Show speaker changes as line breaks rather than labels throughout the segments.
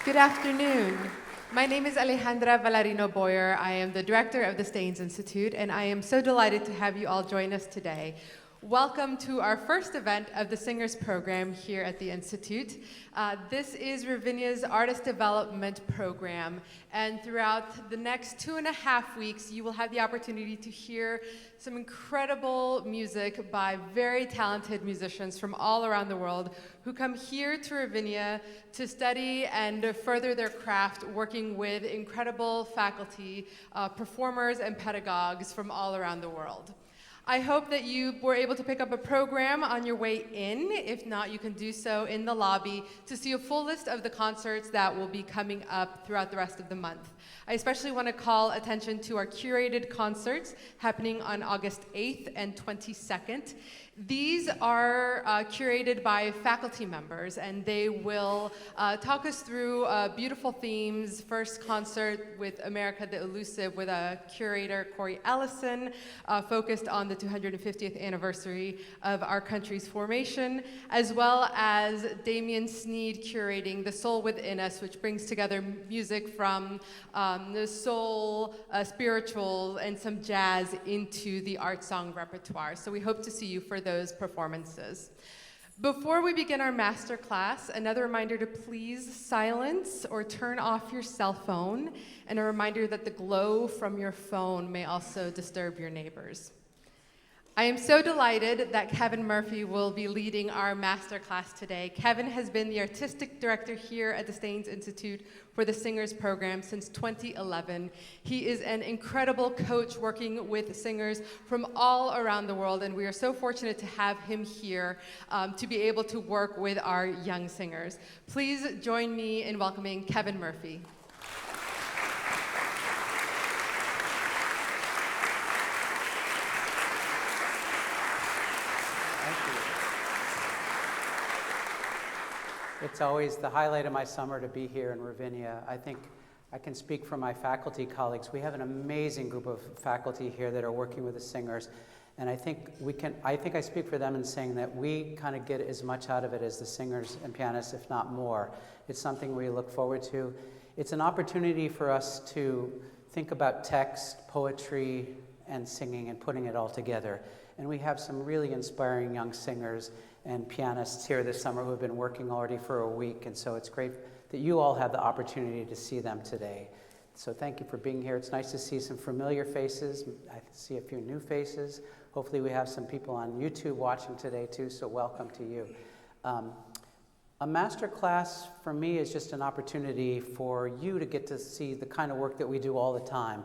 Good afternoon. My name is Alejandra Valarino Boyer. I am the director of the Steans Institute, and I am so delighted to have you all join us today. Welcome to our first event of the Singers Program here at the Institute. This is Ravinia's Artist Development Program, and throughout the next 2.5 weeks, you will have the opportunity to hear some incredible music by very talented musicians from all around the world who come here to Ravinia to study and further their craft, working with incredible faculty, performers, and pedagogues from all around the world. I hope that you were able to pick up a program on your way in. If not, you can do so in the lobby to see a full list of the concerts that will be coming up throughout the rest of the month. I especially want to call attention to our curated concerts happening on August 8th and 22nd. These are curated by faculty members, and they will talk us through beautiful themes. First concert with America the Elusive with curator Corey Ellison, focused on the 250th anniversary of our country's formation, as well as Damien Sneed curating The Soul Within Us, which brings together music from the soul, spiritual, and some jazz into the art song repertoire. So we hope to see you for those performances. Before we begin our master class, another reminder to please silence or turn off your cell phone, and a reminder that the glow from your phone may also disturb your neighbors. I am so delighted that Kevin Murphy will be leading our master class today. Kevin has been the artistic director here at the Steans Institute for the Singers Program since 2011. He is an incredible coach working with singers from all around the world, and we are so fortunate to have him here to be able to work with our young singers. Please join me in welcoming Kevin Murphy.
It's always the highlight of my summer to be here in Ravinia. I think I can speak for my faculty colleagues. We have an amazing group of faculty here that are working with the singers, and I think I speak for them in saying that we kind of get as much out of it as the singers and pianists, if not more. It's something we look forward to. It's an opportunity for us to think about text, poetry, and singing and putting it all together. And we have some really inspiring young singers and pianists here this summer who have been working already for a week, and so it's great that you all have the opportunity to see them today. So thank you for being here. It's nice to see some familiar faces. I see a few new faces. Hopefully we have some people on YouTube watching today too, so welcome to you. A master class for me is just an opportunity for you to get to see the kind of work that we do all the time.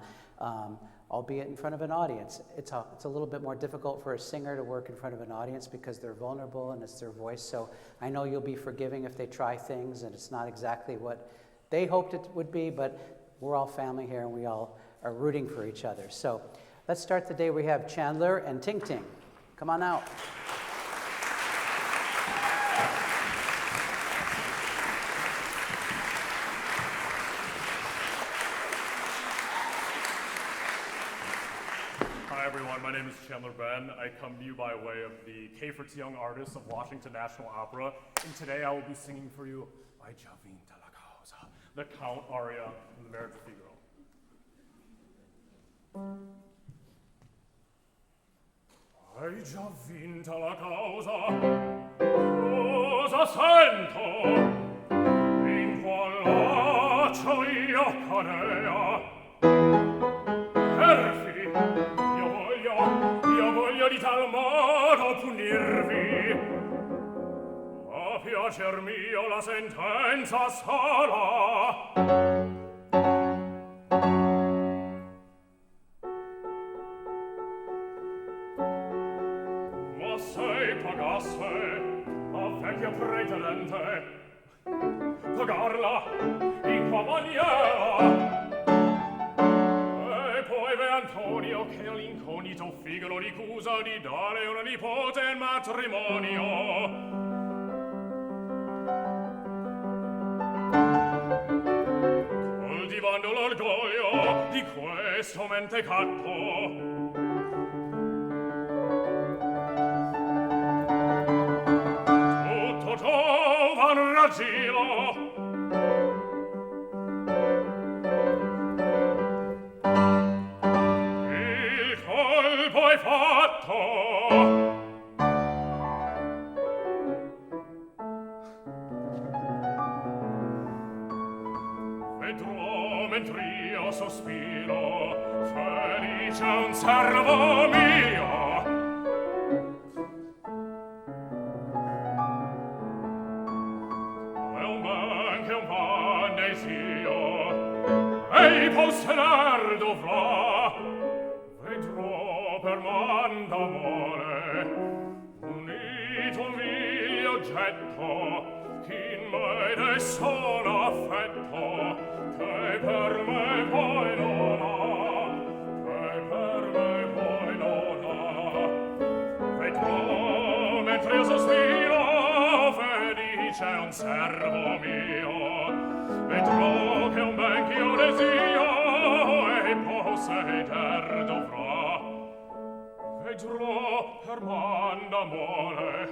Albeit in front of an audience. It's a little bit more difficult for a singer to work in front of an audience because they're vulnerable and it's their voice. So I know you'll be forgiving if they try things and it's not exactly what they hoped it would be, but we're all family here and we all are rooting for each other. So let's start the day. We have Chandler and Ting Ting. Come on out.
My name is Chandler Benn. I come to you by way of the K for Young Artists of Washington National Opera, and today I will be singing for you Hai già vinta la causa, the Count aria from the Marriage of Figaro. Hai già vinta la causa, cosa sento? In qual laccio io cadea? Perfi, io voglio di tal modo punirvi. A piacer mio la sentenza sarà. Ma se pagasse a vecchia preterente pagarla in qua maniera. Antonio che all'incognito Figaro ricusa di dare una nipote in matrimonio. Coltivando l'orgoglio di questo mentecatto, tutto giova un raggiro hai fatto? Vedrò mentr'io sospiro, felice un servo mio. E un ben che un pannesio, ei postener dovrà. Vedrò per man d'amore, unito un viglio getto, in me ne sono affetto, che per me poi non ha, che per me poi non ha. Vedrò mentre io sospiro, felice un servo mio, vedrò che un ben ch'io desio e posseder dovrà. Vedrò per man d'amore,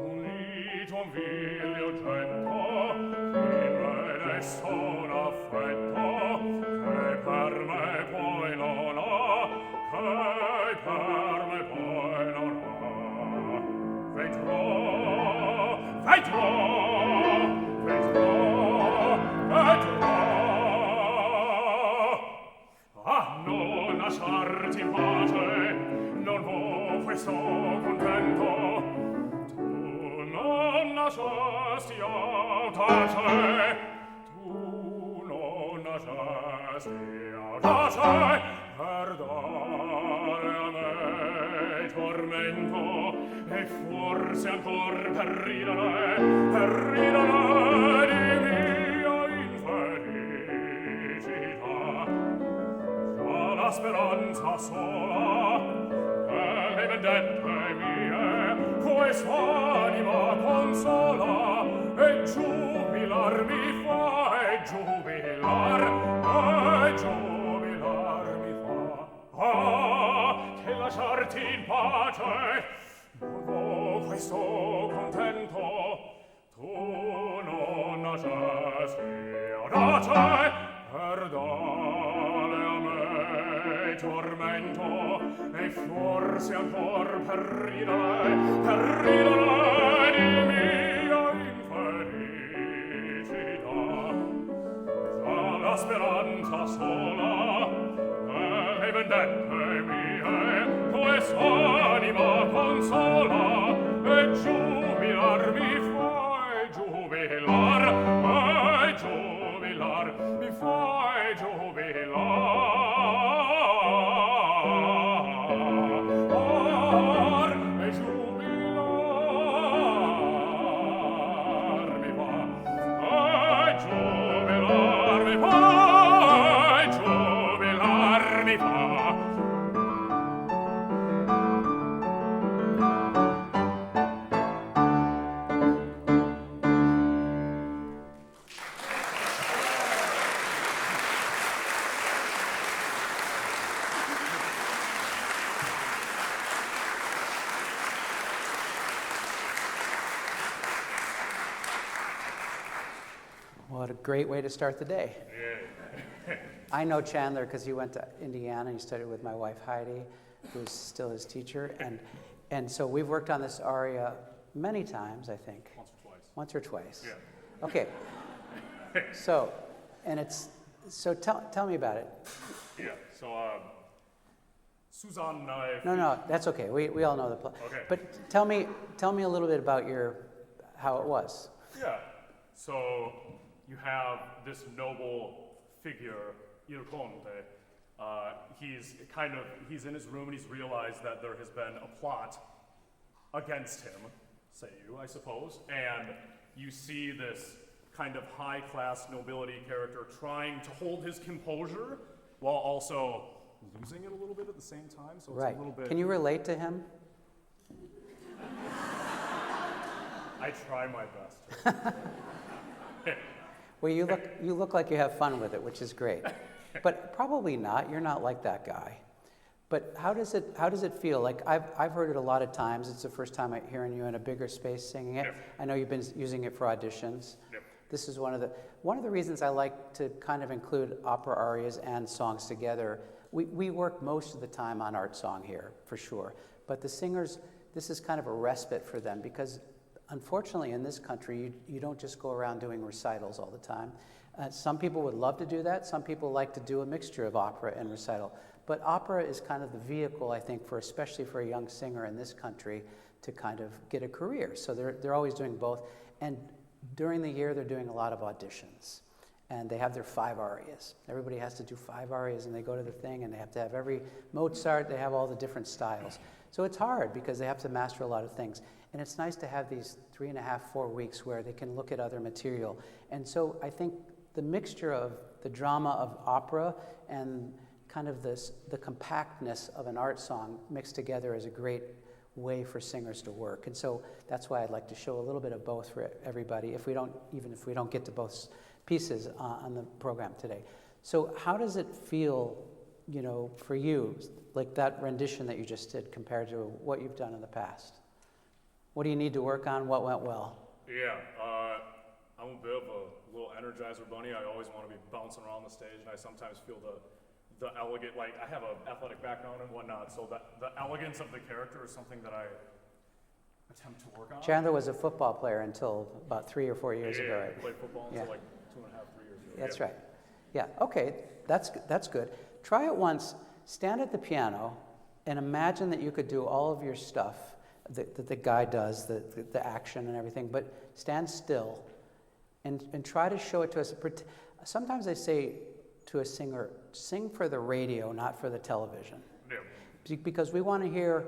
unito un viglio getto, in me ne sono affetto, che per me poi non ha, che per me poi non ha. Vedrò, vedrò, vedrò, vedrò. Ah, non lasciarti in pace, non vo questo contento. Tu non lasciasti audace, tu non lasciasti audace, per dare a me tormento, e forse ancor per ridere di mia infelicità. Già la speranza sola e le vendette mie quest'anima consola, e giubilar mi fa, e giubilar mi fa. Ah, che lasciarti in pace non vo questo contento, tu non lasciasti audace, per dare a me tormento, e forse ancor per ridere di mia infelicità. Già la speranza sola e le vendette mie quest'anima consola, e giubilar mi fa, e giubilar mi fa, e giubilar.
What a great way to start the day. I know Chandler because he went to Indiana and he studied with my wife Heidi, who's still his teacher. And so we've worked on this aria many times, I think. Once or twice.
Yeah.
Okay. So tell me about it.
Yeah, so, Suzanne and I...
No, that's okay. We all know the play.
Okay.
But tell me a little bit about how it was.
Yeah, so you have this noble figure, Il Conte. He's in his room and he's realized that there has been a plot against him, say you, I suppose, and you see this kind of high-class nobility character trying to hold his composure while also losing it a little bit at the same time, so it's
Right.
a little bit...
Can you relate to him?
I try my best.
Well, you look like you have fun with it, which is great. But probably not. You're not like that guy. But how does it feel? Like I've heard it a lot of times. It's the first time I'm hearing you in a bigger space singing it.
Yep.
I know you've been using it for auditions.
Yep.
This is one of the reasons I like to kind of include opera arias and songs together. we work most of the time on art song here, for sure. But the singers, this is kind of a respite for them because unfortunately in this country, you don't just go around doing recitals all the time. Some people would love to do that. Some people like to do a mixture of opera and recital. But opera is kind of the vehicle, I think, for especially for a young singer in this country to kind of get a career. So they're always doing both. And during the year, they're doing a lot of auditions. And they have their 5 arias. Everybody has to do 5 arias, and they go to the thing, and they have to have every Mozart. They have all the different styles. So it's hard because they have to master a lot of things. And it's nice to have these 3.5, 4 weeks where they can look at other material. And so I think the mixture of the drama of opera and kind of the compactness of an art song mixed together is a great way for singers to work. And so that's why I'd like to show a little bit of both for everybody, even if we don't get to both pieces on the program today. So how does it feel, you know, for you, like that rendition that you just did compared to what you've done in the past? What do you need to work on? What went well?
Yeah, I'm a bit of a little energizer bunny. I always want to be bouncing around the stage, and I sometimes feel the elegant, like I have an athletic background and whatnot, so the elegance of the character is something that I attempt to work on.
Chandler was a football player until about 3 or 4 years ago, right?
I played football until like 2.5, 3 years ago.
That's right. Yeah, okay, that's good. Try it once, stand at the piano, and imagine that you could do all of your stuff that the guy does, the action and everything, but stand still and try to show it to us. Sometimes I say to a singer, sing for the radio, not for the television. Yeah. Because we want to hear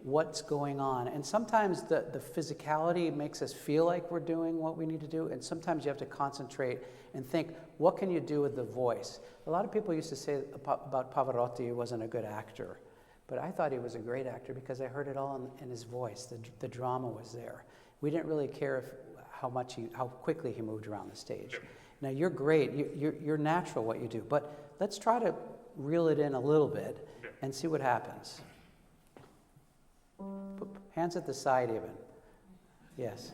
what's going on. And sometimes the physicality makes us feel like we're doing what we need to do, and sometimes you have to concentrate and think, what can you do with the voice? A lot of people used to say about Pavarotti he wasn't a good actor, but I thought he was a great actor because I heard it all in his voice. The drama was there. We didn't really care how quickly he moved around the stage. Now you're great, you're natural what you do, but let's try to reel it in a little bit and see what happens. Put hands at the side even. Yes.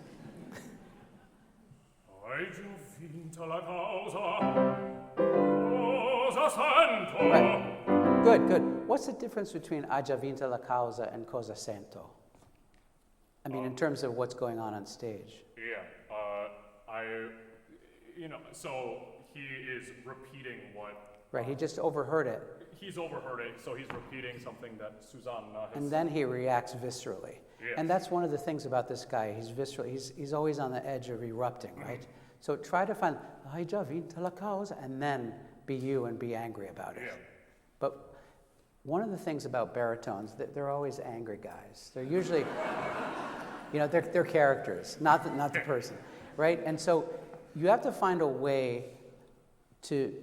Right. Good. What's the difference between "Hai già vinta la causa" and "Cosa sento"? I mean, in terms of what's going on stage.
Yeah, so he is repeating what...
Right, he just overheard it.
He's overheard it, so he's repeating something that Suzanne has...
And then he reacts viscerally.
Yes.
And that's one of the things about this guy. He's visceral. He's always on the edge of erupting, right? So try to find "Hai già vinta la causa" and then be you and be angry about it.
Yeah.
But one of the things about baritones, they're always angry guys. They're usually, they're characters, not the person, right? And so you have to find a way to,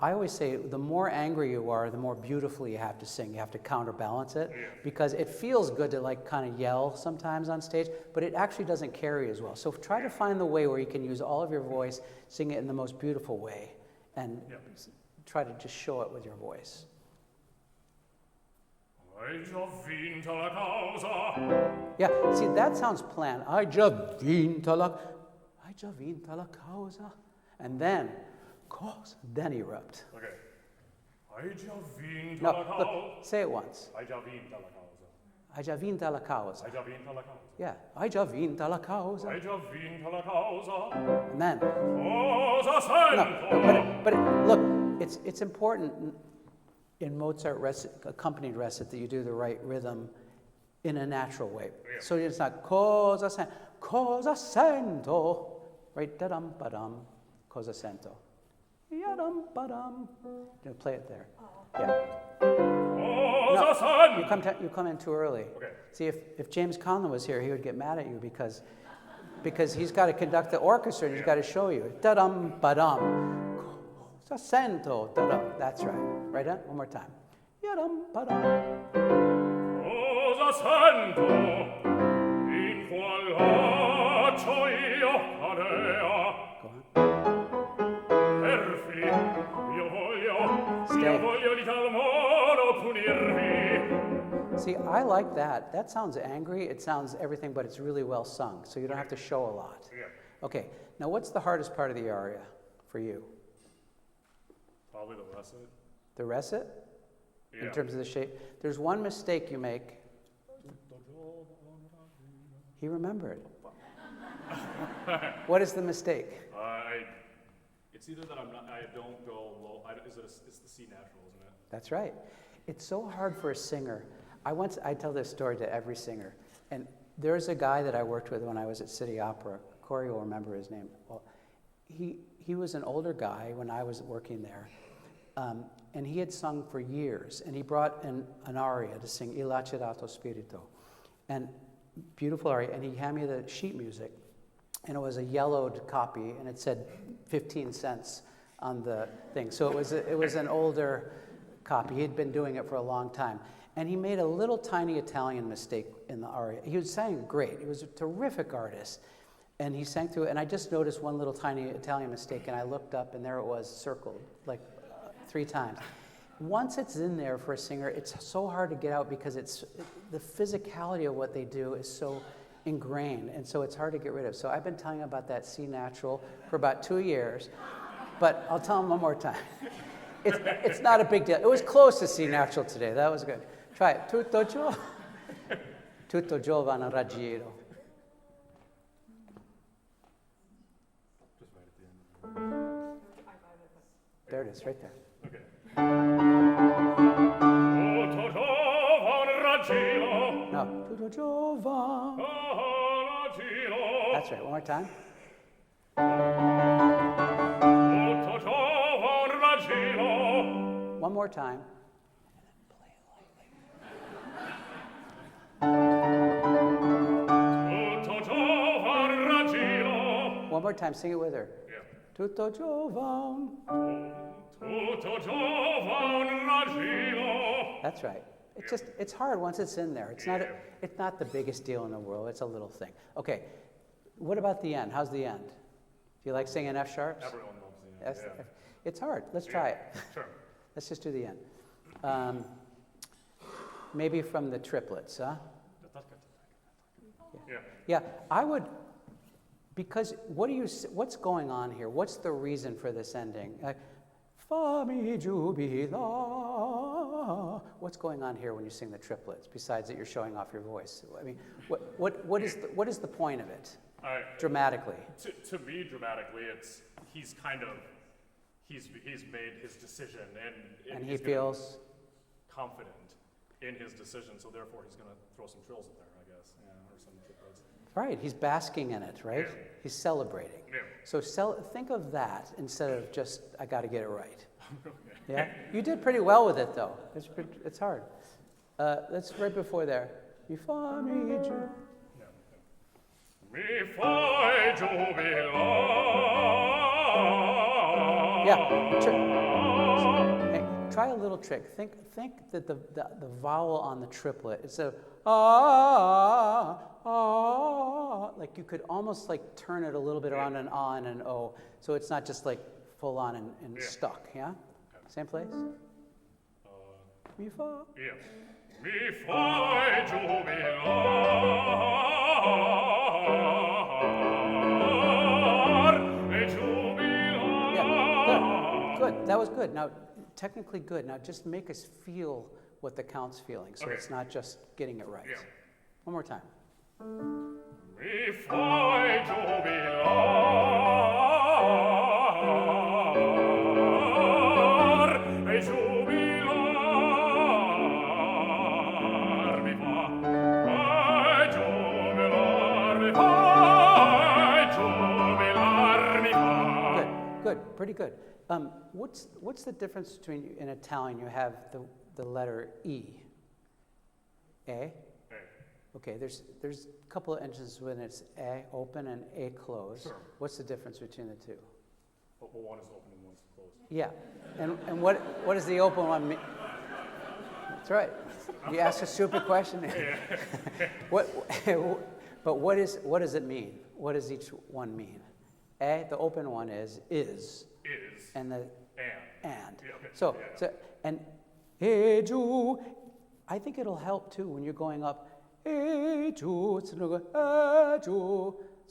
I always say, the more angry you are, the more beautifully you have to sing. You have to counterbalance it, because it feels good to like kind of yell sometimes on stage, but it actually doesn't carry as well. So try to find the way where you can use all of your voice, sing it in the most beautiful way, and try to just show it with your voice. Yeah, see, that sounds planned. Hai già vinta la causa. And then, then erupt.
Okay. Hai già vinta
No,
la causa.
look, say it once.
Hai già vinta la causa.
Hai già vinta la causa.
Hai già vinta la causa.
Yeah, hai già vinta la causa.
Hai già vinta la causa.
And then.
Cosa sento?
No, but look, it's important in Mozart accompanied recit that you do the right rhythm in a natural way. Yeah. So it's not cosa sento, right? Da-dum, ba-dum, cosa sento. Ya-dum, ba-dum. Play it there. Yeah. No, you come in too early. Okay. See, if James Conlon was here, he would get mad at you because he's got to conduct the orchestra and he's got to show you. Da-dum, ba-dum. Cosa sento, da-dum. That's right. Right on? One more time. Ya-dum, ba-dum.
Cosa sento, in qual io cadea.
Go on.
Perfi, io voglio di tal modo punirvi.
See, I like that. That sounds angry. It sounds everything, but it's really well sung, so you don't have to show a lot.
Yeah.
Okay, now what's the hardest part of the aria for you?
Probably the recit.
The recit? In terms of the shape? There's one mistake you make. He remembered. What is the mistake?
It's either that I don't go low. It's the C natural, isn't it?
That's right. It's so hard for a singer. I tell this story to every singer. And there's a guy that I worked with when I was at City Opera. Corey will remember his name. Well, he was an older guy when I was working there. And he had sung for years. And he brought an aria to sing Il Acerato Spirito. And beautiful aria. And he handed me the sheet music. And it was a yellowed copy. And it said 15 cents on the thing. So it was an older copy. He had been doing it for a long time. And he made a little tiny Italian mistake in the aria. He was sang great. He was a terrific artist. And he sang through it, and I just noticed one little tiny Italian mistake, and I looked up, and there it was, circled, like 3 times. Once it's in there for a singer, it's so hard to get out because the physicality of what they do is so ingrained, and so it's hard to get rid of. So I've been telling him about that C natural for about 2 years, but I'll tell him one more time. It's not a big deal. It was close to C natural today. That was good. Try it. Tutto giovane raggiro. There it is, right there.
Okay. Tutto giovane raggiro.
No, tutto giovane.
Raggiro.
That's right. One more time.
Tutto giovane raggiro.
One more time.
Tutto giovane raggiro.
One more time. Sing it with her.
Yeah.
Tutto giovane.
Tutto giovane raggiro.
That's right. It's hard once it's in there. It's not the biggest deal in the world. It's a little thing. Okay. What about the end? How's the end? Do you like singing F sharps?
Everyone loves the end. Yeah.
It's hard. Let's try it.
Sure.
Let's just do the end. Maybe from the triplets, huh?
Yeah.
Yeah, I would, because what's going on here? What's the reason for this ending? Fa mi giubila. What's going on here when you sing the triplets? Besides that, you're showing off your voice. I mean, what is the point of it? Dramatically.
To me, dramatically, he's made his decision,
and he feels
confident in his decision, so therefore he's going to throw some trills in there, I guess, or some triplets.
Right, he's basking in it, right?
Yeah.
He's celebrating.
Yeah.
So think of that instead of just, I got to get it right.
Okay.
Yeah? You did pretty well with it, though. It's hard. That's right before there. Mi fa mi giù.
Mi fai giubilare.
Yeah. Hey, try a little trick. Think that the vowel on the triplet, it's a ah, like you could almost like turn it a little bit around an ah and an o, so it's not just like full on and stuck. Yeah. Same place. Mi fa.
Yeah. Mi fai giubilare.
Yeah, good. That was good. Now, technically good. Now, just make us feel what the count's feeling, so it's not just getting it right.
Yeah.
One more time.
Mi fai giubilare, e giubilar mi fa, fai giubilar mi fa.
Good. Pretty good. What's the difference between in Italian? You have the letter E. A. Okay, there's a couple of instances when it's A open and A closed.
Sure.
What's the difference between the two?
Well, one is open and one's closed.
Yeah, and what does the open one mean? That's right. You asked a stupid question. But what does it mean? What does each one mean? A, the open one is, and the and.
Yeah, okay.
So and hey Ju, I think it'll help too when you're going up. Hey Ju, it's so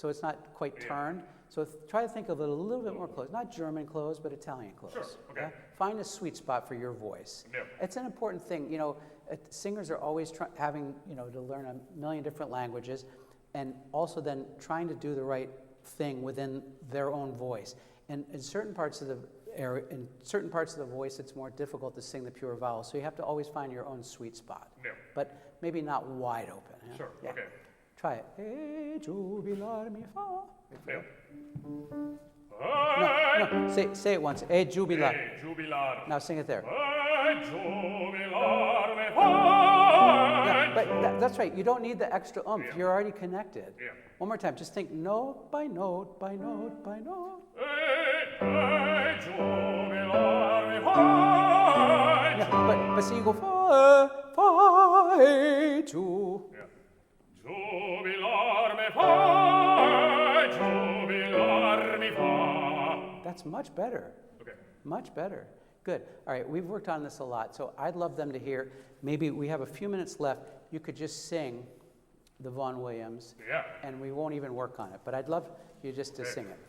it's not quite turned. So try to think of it a little bit more close. Not German close, but Italian close.
Sure, okay.
Yeah? Find a sweet spot for your voice.
Yeah.
It's an important thing. You know, singers are always having, you know, to learn a million different languages, and also then trying to do the right thing within their own voice. And in certain parts of the voice, it's more difficult to sing the pure vowel. So you have to always find your own sweet spot.
Yeah.
But maybe not wide open. Yeah?
Sure,
Yeah.
okay.
Try it. E giubilar mi fa.
Yeah.
No, say it once. E giubilar.
E jubilar.
Now sing it there.
E jubilar me fa.
Yeah, but that's right. You don't need the extra oomph.
Yeah.
You're already connected.
Yeah.
One more time. Just think note by note by note by note.
E jubilar me fa.
Yeah, but so you go fa, e, ju.
Yeah. Jubilar me fa. Jubilar me fa.
That's much better.
Okay.
Much better. Good. All right, we've worked on this a lot, so I'd love them to hear. Maybe we have a few minutes left. You could just sing the Vaughan Williams,
Yeah.
and we won't even work on it. But I'd love you just to sing it.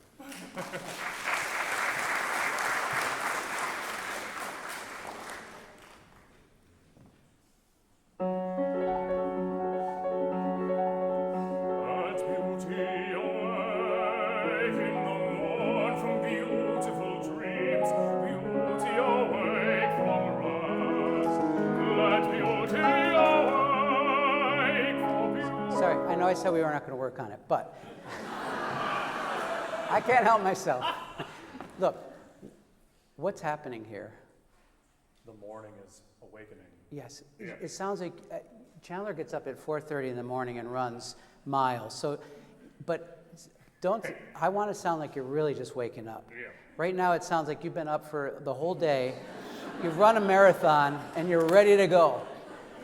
Let beauty awake in the morn from beautiful dreams, beauty awake from rest. Let beauty awake from beauty.
Sorry, I know I said we were not going to work on it, but I can't help myself. Look, what's happening here?
The morning is awakening.
Yes,
Yeah.
it sounds like Chandler gets up at 4:30 in the morning and runs miles. So, but don't. I want to sound like you're really just waking up.
Yeah.
Right now, it sounds like you've been up for the whole day. You've run a marathon and you're ready to go.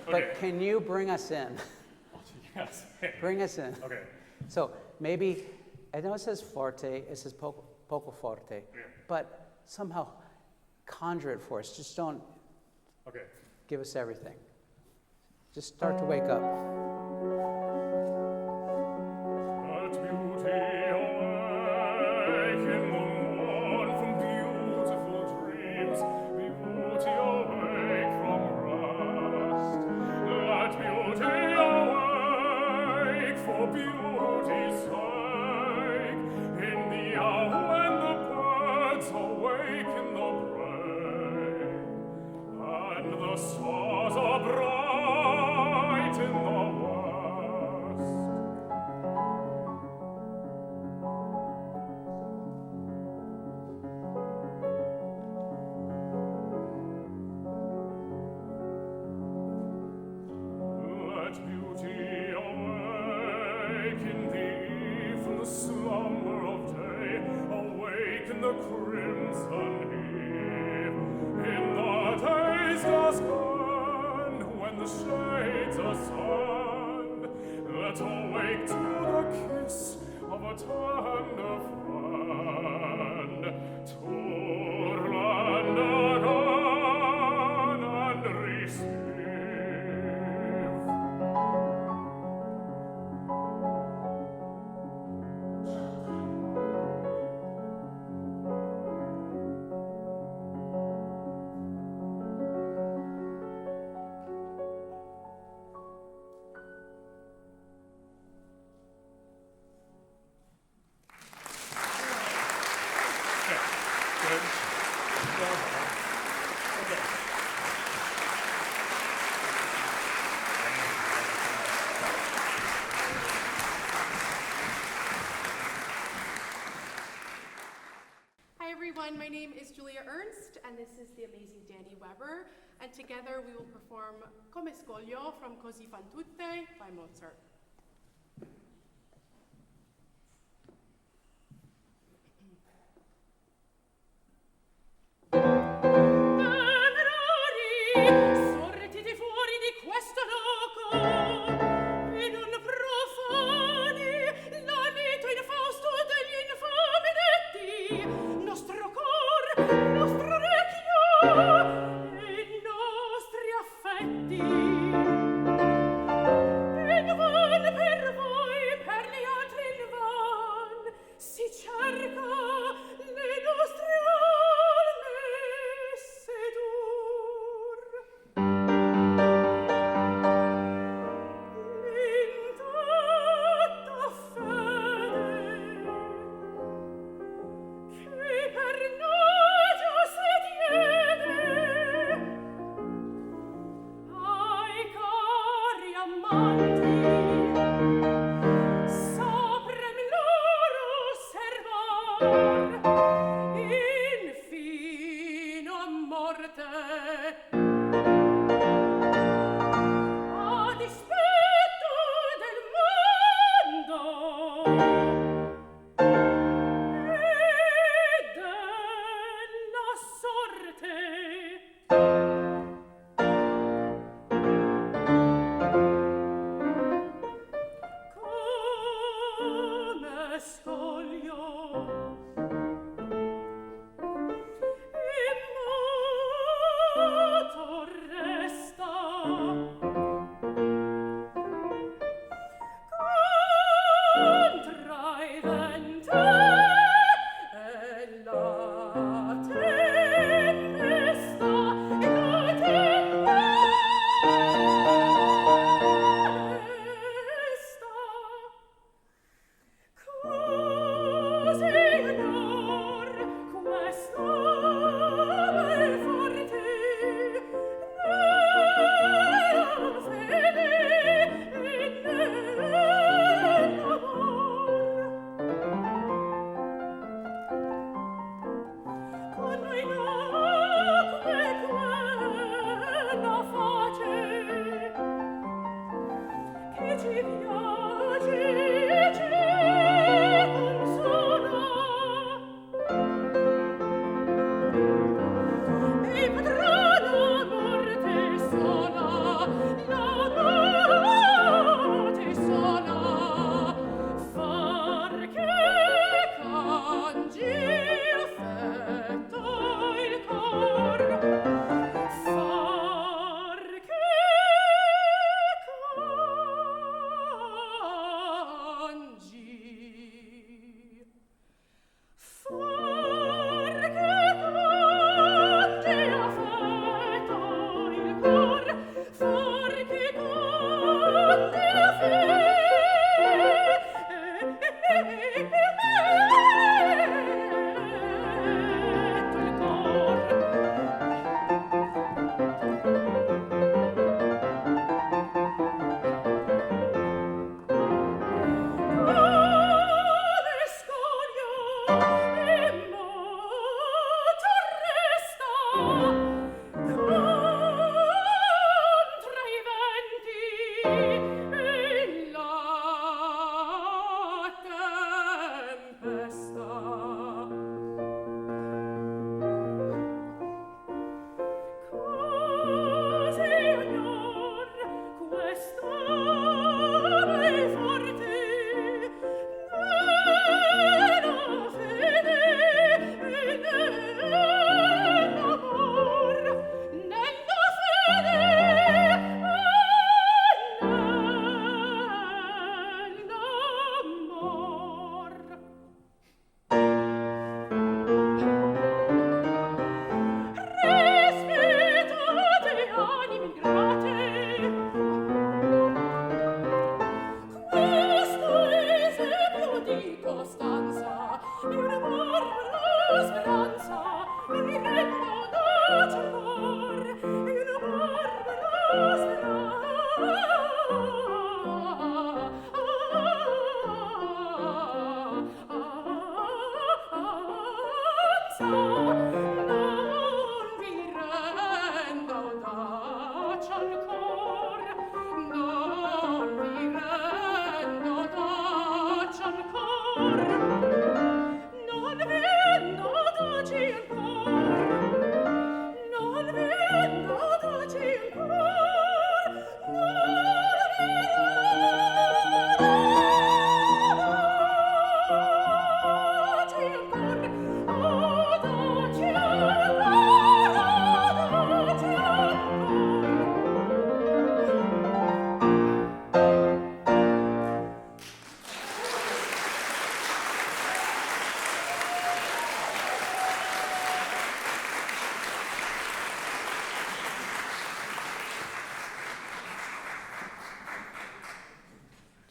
But
Okay.
can you bring us in?
Yes.
Bring us in.
Okay.
So maybe I know it says forte. It says poco forte.
Yeah.
But somehow conjure it for us. Just don't
Okay.
give us everything. Just start to wake up.
Let beauty awake in the morn from beautiful dreams, beauty awake from rest. Let beauty awake for beauty's sake, in the hour when the birds awake in the brain, and the stars are bright in the west. Let beauty awaken thee from the slumber of day, awaken the crimson eve. In the days just gone, when the shades ascend, let awake to the kiss of a tender friend. To land again and receive.
Hi everyone, my name is Julia Ernst and this is the amazing Danny Weber, and together we will perform Come Scoglio from Così fan tutte by Mozart. Sortite fuori di questo loco e non profani l'anito infausto degli infami detti, nostro cor, nostro orecchio e i nostri affetti. In van per voi, per gli altri in van, si cerca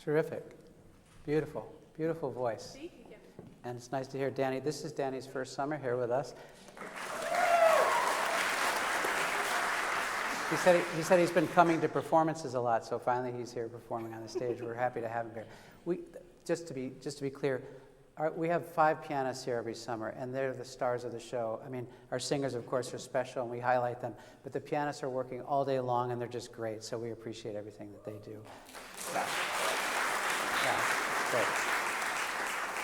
Terrific. Beautiful, beautiful voice.
Thank you.
And it's nice to hear Danny. This is Danny's first summer here with us. He said he's been coming to performances a lot, so finally he's here performing on the stage. We're happy to have him here. Just to be clear, we have 5 pianists here every summer, and they're the stars of the show. I mean, our singers, of course, are special, and we highlight them, but the pianists are working all day long, and they're just great, so we appreciate everything that they do. Yeah,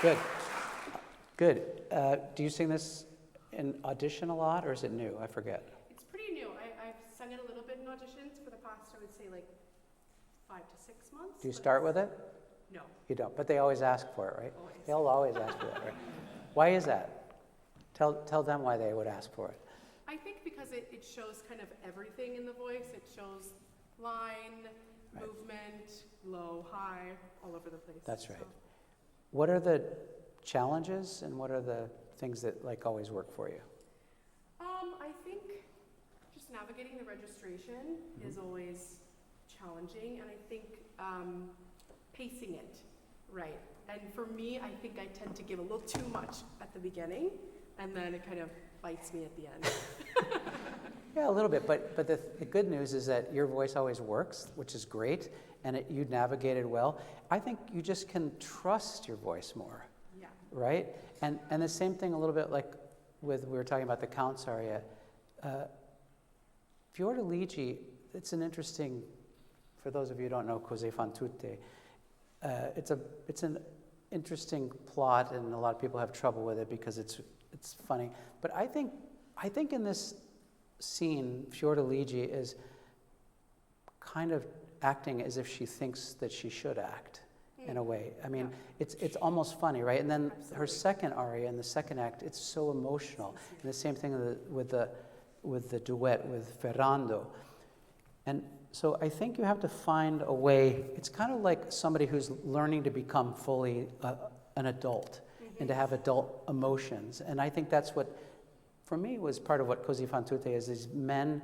great. Good. Do you sing this in audition a lot, or is it new? I forget.
It's pretty new. I've sung it a little bit in auditions for the past, I would say, like 5 to 6 months.
Do you start with it?
No.
You don't, but they always ask for it, right?
Always.
They'll always ask for it, right? Why is that? Tell them why they would ask for it.
I think because it shows kind of everything in the voice. It shows line,
Right.
movement, low, high, all over the place.
That's right.
So,
What are the challenges and what are the things that like always work for you?
I think just navigating the registration is always challenging, and I think pacing it right. And for me, I think I tend to give a little too much at the beginning, and then it kind of bites me at the end.
Yeah, a little bit, but the good news is that your voice always works, which is great, and you navigated well. I think you just can trust your voice more,
Yeah.
right? And the same thing a little bit like we were talking about the Count's aria. Fiordiligi, it's an interesting, for those of you who don't know Così fan tutte, it's an interesting plot, and a lot of people have trouble with it because it's funny. But I think in this scene, Fiordiligi is kind of acting as if she thinks that she should act in a way. I mean, it's almost funny, right? And then her second aria in the second act, it's so emotional. And the same thing with the duet with Ferrando. And so I think you have to find a way. It's kind of like somebody who's learning to become fully an adult and to have adult emotions. And I think that's what, for me, was part of what Così fan tutte is, these men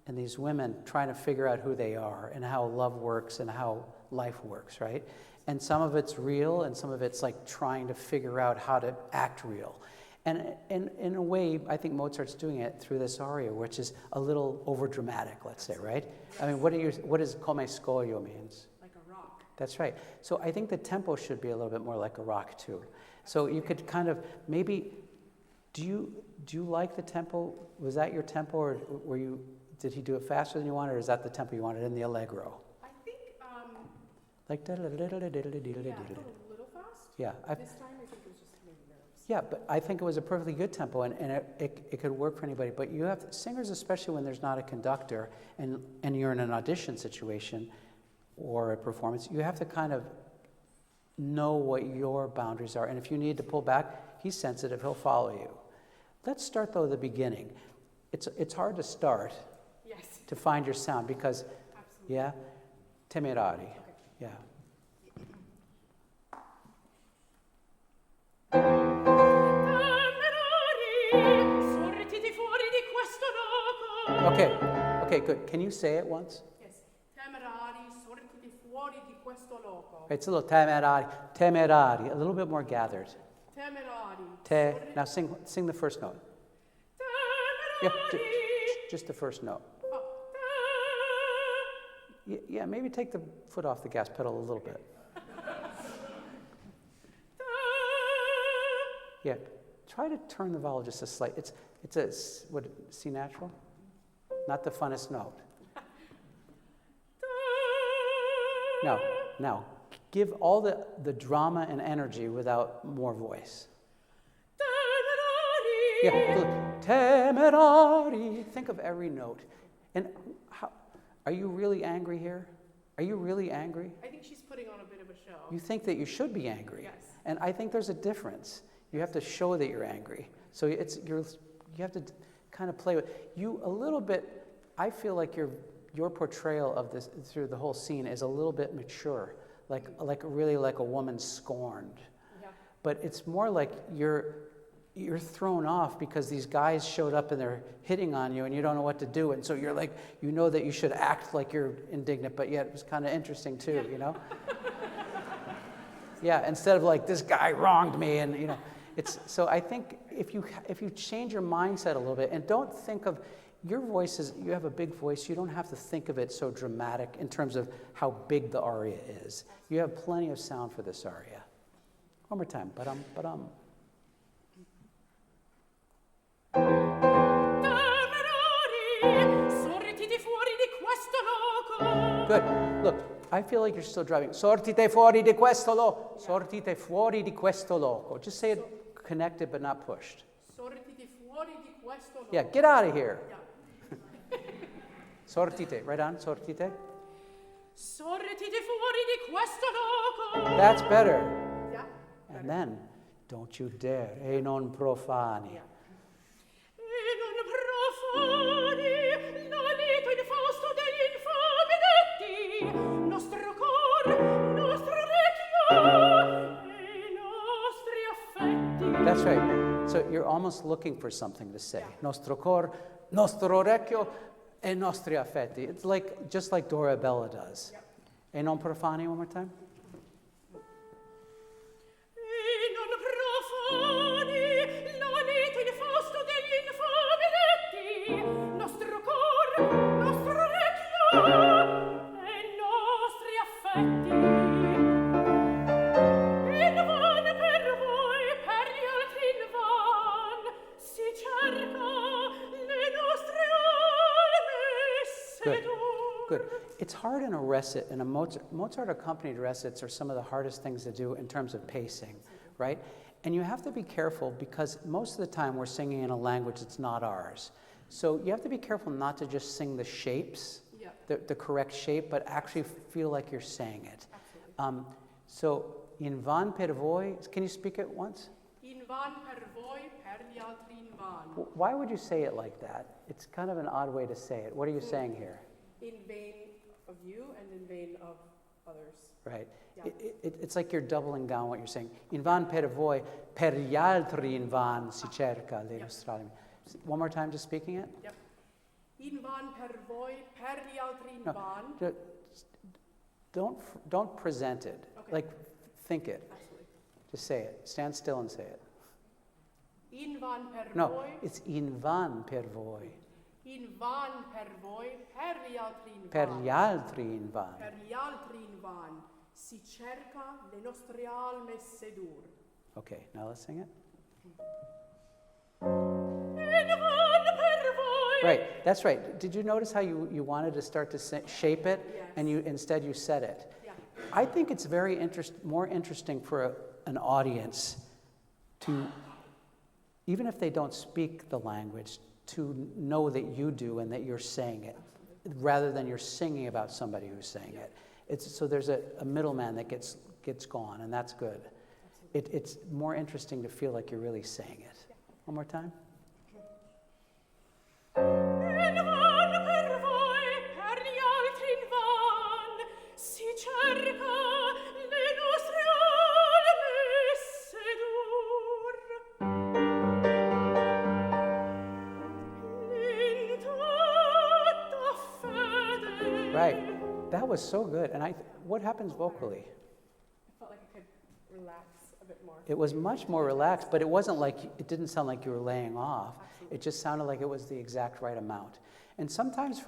and these women trying to figure out who they are and how love works and how life works, right? And some of it's real and some of it's like trying to figure out how to act real. And in a way, I think Mozart's doing it through this aria, which is a little overdramatic, let's say, right? I mean, what does come scoglio means?
Like a rock.
That's right. So I think the tempo should be a little bit more like a rock too. So you could kind of maybe, do you like the tempo? Was that your tempo, or did he do it faster than you wanted, or is that the tempo you wanted in the allegro?
I think,
Like
yeah, I thought a little fast.
Yeah.
This time I think it was just maybe nerves.
Yeah, but I think it was a perfectly good tempo, and it could work for anybody. But you have singers, especially when there's not a conductor and you're in an audition situation or a performance, you have to kind of know what your boundaries are. And if you need to pull back, he's sensitive, he'll follow you. Let's start, though, at the beginning. It's hard to start
Yes.
to find your sound because,
Absolutely.
yeah, temerari,
Okay.
yeah.
Sortiti fuori di questo loco.
Okay, good. Can you say it once?
Yes. Temerari, sortiti fuori di questo loco.
It's a little temerari, a little bit more gathered.
Temerari.
Now sing the first note. Yeah, just the first note. Yeah, maybe take the foot off the gas pedal a little bit. Yeah, try to turn the vowel just a slight. It's a C natural, not the funnest note. Now, give all the drama and energy without more voice. Yeah, good. Temerari. Think of every note. And are you really angry here? Are you really angry?
I think she's putting on a bit of a show.
You think that you should be angry.
Yes.
And I think there's a difference. You have to show that you're angry. So you have to kind of play with you a little bit. I feel like your portrayal of this through the whole scene is a little bit mature, like really like a woman scorned.
Yeah.
But it's more like you're thrown off because these guys showed up and they're hitting on you and you don't know what to do, and so you're like, you know that you should act like you're indignant, but yet it was kind of interesting too, you know. Yeah, instead of like, this guy wronged me, and you know. So I think if you change your mindset a little bit and don't think of your voice as, you have a big voice, you don't have to think of it so dramatic in terms of how big the aria is. You have plenty of sound for this aria. One more time. Ba-dum. Good. Look, I feel like you're still driving. Sortite fuori di questo loco. Sortite fuori di questo loco. Just say it connected but not pushed.
Sortiti fuori di questo loco.
Yeah, get out of here.
Yeah.
Sortite, right on, sortite.
Sortiti fuori di questo loco.
That's better.
Yeah.
And then, don't you dare, e non profani.
Yeah. E non
That's right. So you're almost looking for something to say. Nostro cor, nostro orecchio, e nostri affetti. It's like just like Dorabella does. E non profani one more time. Good. It's hard in a recit, and a Mozart accompanied recits are some of the hardest things to do in terms of pacing, right? And you have to be careful because most of the time we're singing in a language that's not ours. So you have to be careful not to just sing the shapes, the correct shape, but actually feel like you're saying it. So, in van per voi, can you speak it once?
In van per voi, per gli altri in van.
Why would you say it like that? It's kind of an odd way to say it. What are you saying here?
In vain of you and in vain of others.
Right.
Yeah.
It's like you're doubling down what you're saying. In van per voi, per gli altri in van si cerca le nostre. One more time, just speaking it?
Yep. In van per voi, per gli altri in van.
Don't present it.
Okay.
Like, think it.
Absolutely.
Just say it. Stand still and say it.
In van per
No,
voi.
it's in van per voi.
In van per voi, per gli altri in
Per
van.
gli altri in van.
Per gli altri in van. Si cerca le nostre alme sedur.
Okay, now let's sing it.
In van per voi.
Right, that's right. Did you notice how you wanted to start to shape it,
Yes.
and instead you said it?
Yeah.
I think it's very more interesting for an audience to, even if they don't speak the language, to know that you do and that you're saying it, rather than you're singing about somebody who's saying it. So there's a middleman that gets gone, and that's good. It's more interesting to feel like you're really saying it. One more time.
In van per voi, per gli altri in van, si cerca le nostre alme sedur. In tutta fede.
Right. That was so good. And what happens vocally?
I felt like I could relax a bit more.
It was much more relaxed, but it didn't sound like you were laying off.
Absolutely.
It just sounded like it was the exact right amount. And sometimes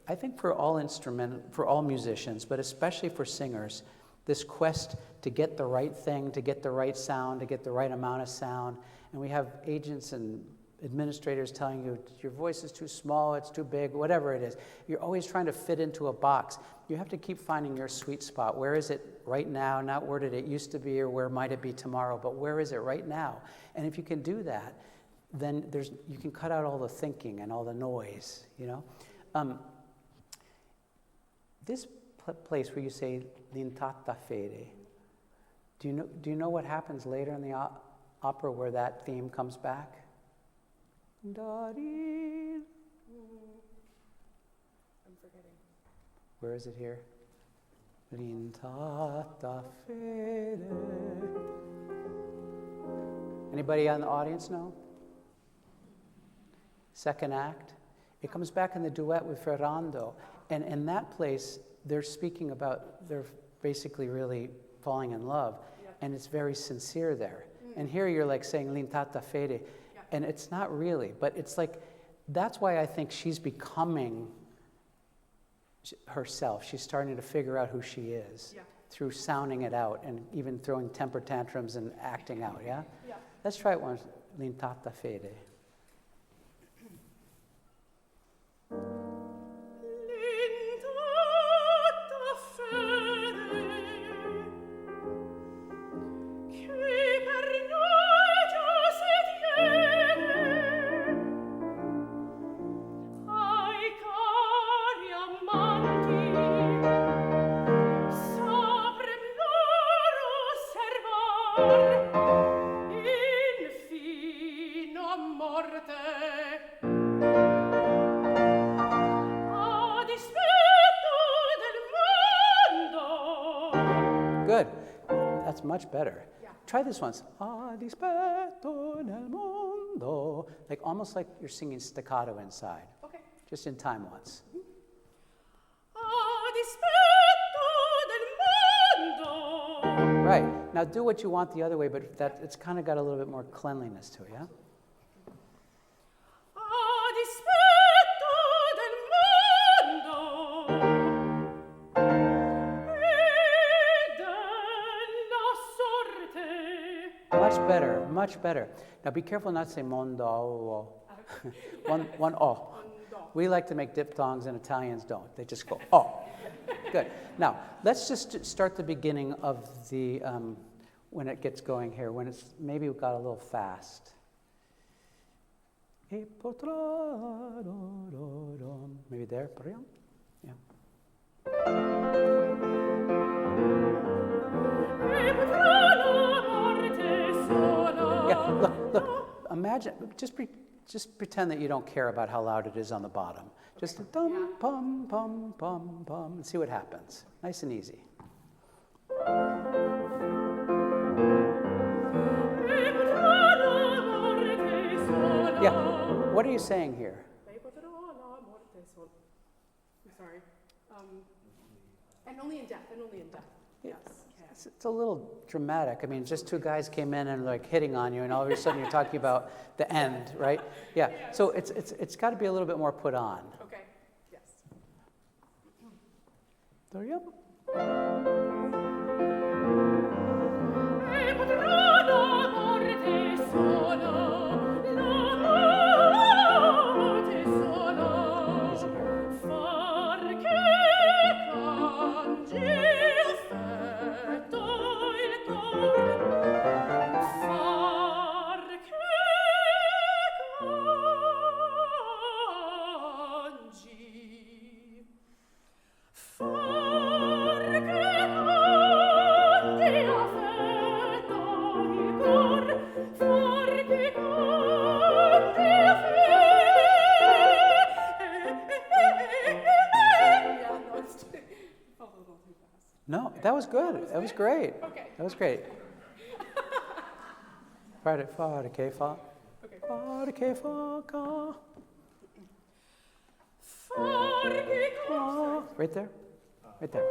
I think for all musicians, but especially for singers, this quest to get the right thing, to get the right sound, to get the right amount of sound. And we have agents and administrators telling you your voice is too small, it's too big, whatever it is. You're always trying to fit into a box. You have to keep finding your sweet spot. Where is it right now? Not where did it used to be or where might it be tomorrow, but where is it right now? And if you can do that, then you can cut out all the thinking and all the noise, you know? This place where you say l'intata fede, do you know what happens later in the opera where that theme comes back?
I'm forgetting.
Where is it here? L'intata fede. Anybody in the audience know? Second act. It comes back in the duet with Ferrando. And in that place, they're basically really falling in love.
Yeah.
And it's very sincere there. And here you're like saying l'intata fede.
Yeah.
And it's not really, but it's like, that's why I think she's becoming herself. She's starting to figure out who she is through sounding it out and even throwing temper tantrums and acting out, yeah?
Yeah.
Let's try it once. L'intata fede.
Infino amor
it's much better.
Yeah.
Try this once. A dispetto nel mondo. Like almost like you're singing staccato inside.
Okay.
Just in time once. Right. Now do what you want the other way, but it's kind of got a little bit more cleanliness to it, yeah? Much better, much better. Now be careful not to say mondo. one o. We like to make diphthongs and Italians don't. They just go oh. Good. Now, let's just start the beginning of the, when it gets going here, when it's maybe we got a little fast. Maybe there, yeah. Yeah, look, imagine, just pretend that you don't care about how loud it is on the bottom. Just a dum, pum, pum, pum, pum, and see what happens. Nice and easy. Yeah, what are you saying here?
I'm sorry. And only in death, Yes.
It's a little dramatic. I mean, just two guys came in and like hitting on you, and all of a sudden you're talking about the end, right? Yeah. So it's got to be a little bit more put on.
Okay. Yes.
There you go. No, that was good. That was great.
Okay.
That was great. Right, fa, de, fa.
Okay.
Fa, de, fa, ka. Right there? Right there.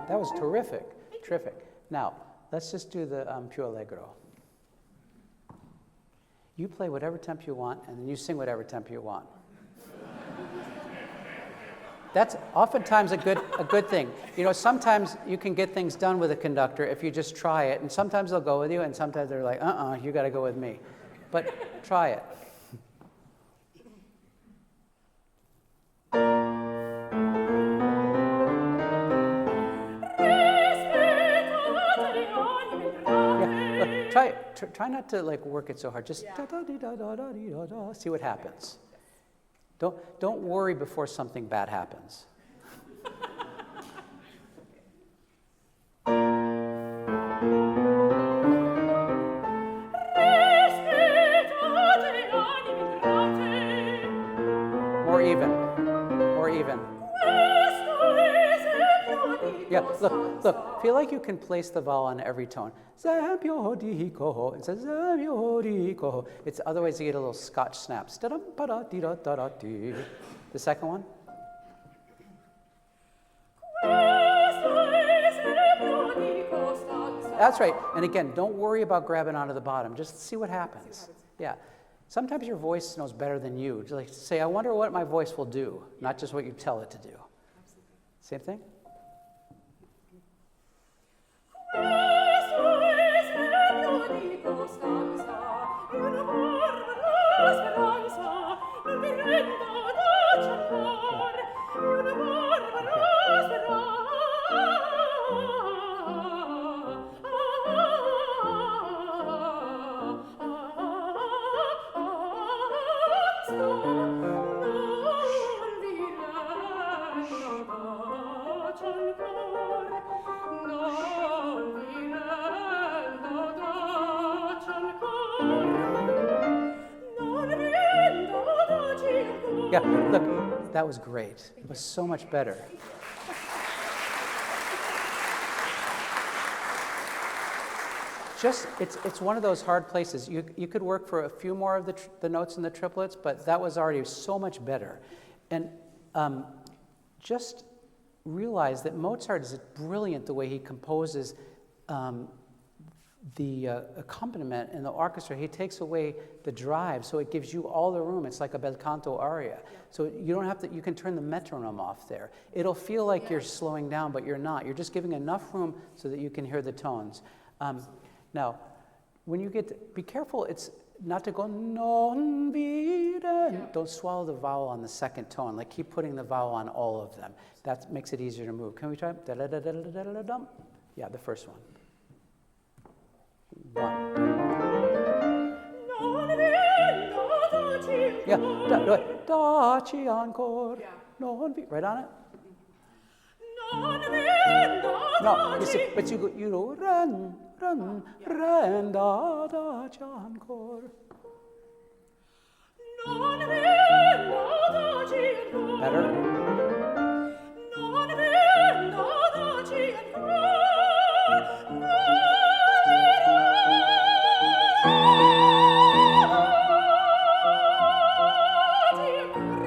That was terrific. Terrific. Now, let's just do the più allegro. You play whatever tempo you want, and then you sing whatever tempo you want. That's oftentimes a good thing. You know, sometimes you can get things done with a conductor if you just try it, and sometimes they'll go with you, and sometimes they're like, you got to go with me. But try it. Yeah, try not to like work it so hard. Just see what happens. Don't worry before something bad happens. More even. More even. Yeah, look, feel like you can place the vowel on every tone. It says, it's otherwise you get a little Scotch snaps. The second one. That's right. And again, don't worry about grabbing onto the bottom. Just see what happens. Yeah. Sometimes your voice knows better than you. Just like say, I wonder what my voice will do, not just what you tell it to do. Same thing? Yeah, look, that was great. It was so much better. Just, it's one of those hard places. You could work for a few more of the notes in the triplets, but that was already so much better. And just realize that Mozart is brilliant the way he composes the accompaniment in the orchestra. He takes away the drive, so it gives you all the room. It's like a bel canto aria. Yeah. So you don't have to, you can turn the metronome off there. It'll feel like you're slowing down, but you're not. You're just giving enough room so that you can hear the tones. Now, when you get to, be careful, it's not to go non viden. Don't swallow the vowel on the second tone. Like keep putting the vowel on all of them. That makes it easier to move. Can we try? Da-da-da-da-da-da-da-dum. Yeah, the first one. One. Yeah, daci ancora. Non vi. Right on it. No, you see, but you go ren, daci ancora. Better.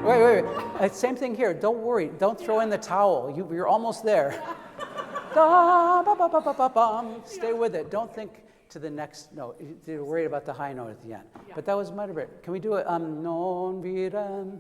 Wait. Same thing here. Don't worry. Don't throw in the towel. You're almost there. Stay with it. Don't think to the next note. You're worried about the high note at the end. Yeah. But that was much better. Can we do it? Non viren.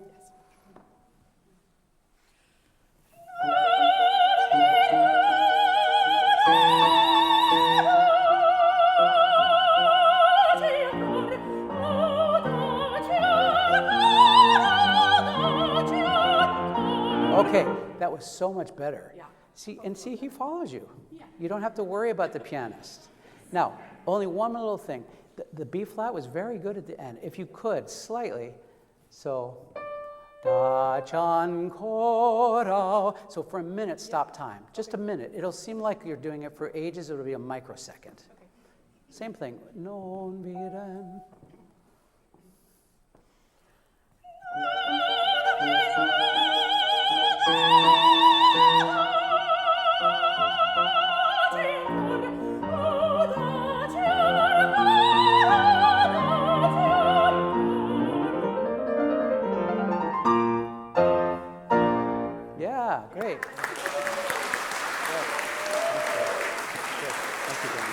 Okay, that was so much better. Yeah. See, he follows you. Yeah. You don't have to worry about the pianist. Now, only one little thing. The B flat was very good at the end. If you could, slightly. So, da chan kora. So for a minute, stop time. Just a minute. It'll seem like you're doing it for ages. It'll be a microsecond. Okay. Same thing. Non viren. Yeah, great. Good. Thank you, Dan.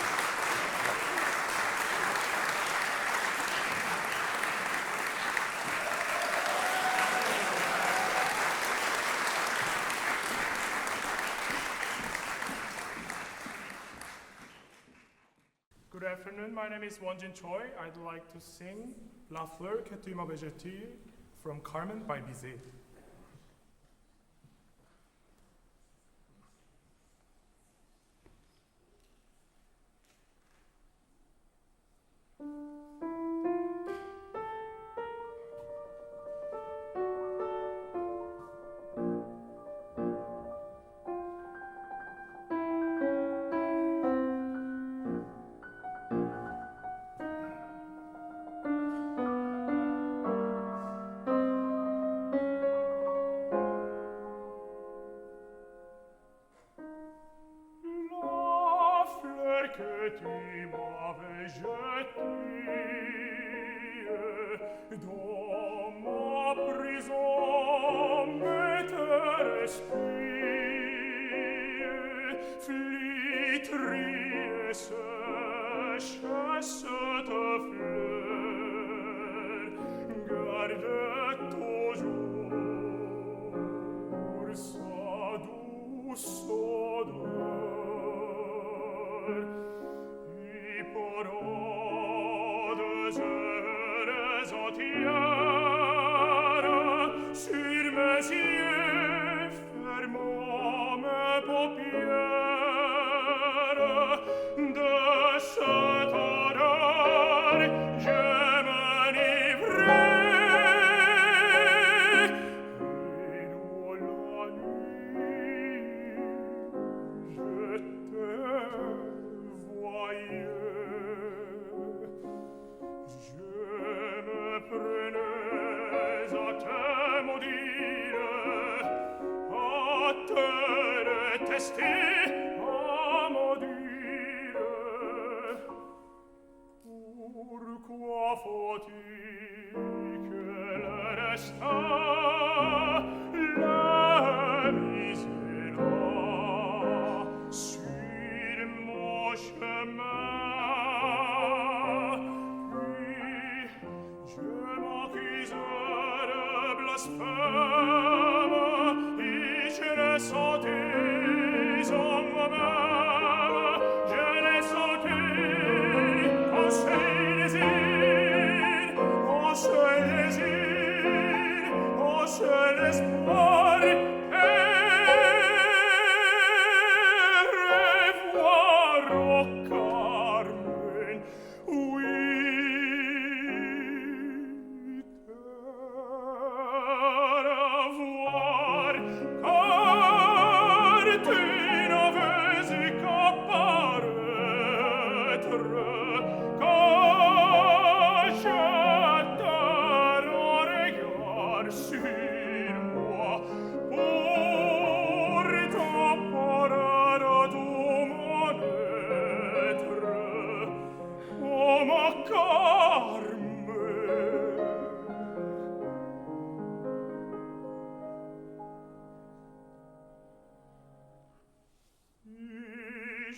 Good afternoon, my name is Wonjin Choi. I'd like to sing La Fleur que tu m'avais jetée from Carmen by BIZET. battere testi amo dire pourquoi faut-il que le resta la misera sur mon chemin puis je m'accusais de blasphème et je ne sentais en moi-même je ne sentais qu'un seul désir un seul désir un seul espoir et revoir au Carmen oui revoir car tu n'avais qu'apparaître quand j'attends un regard sur moi pour t'emporter tout mon être oh ma Carmen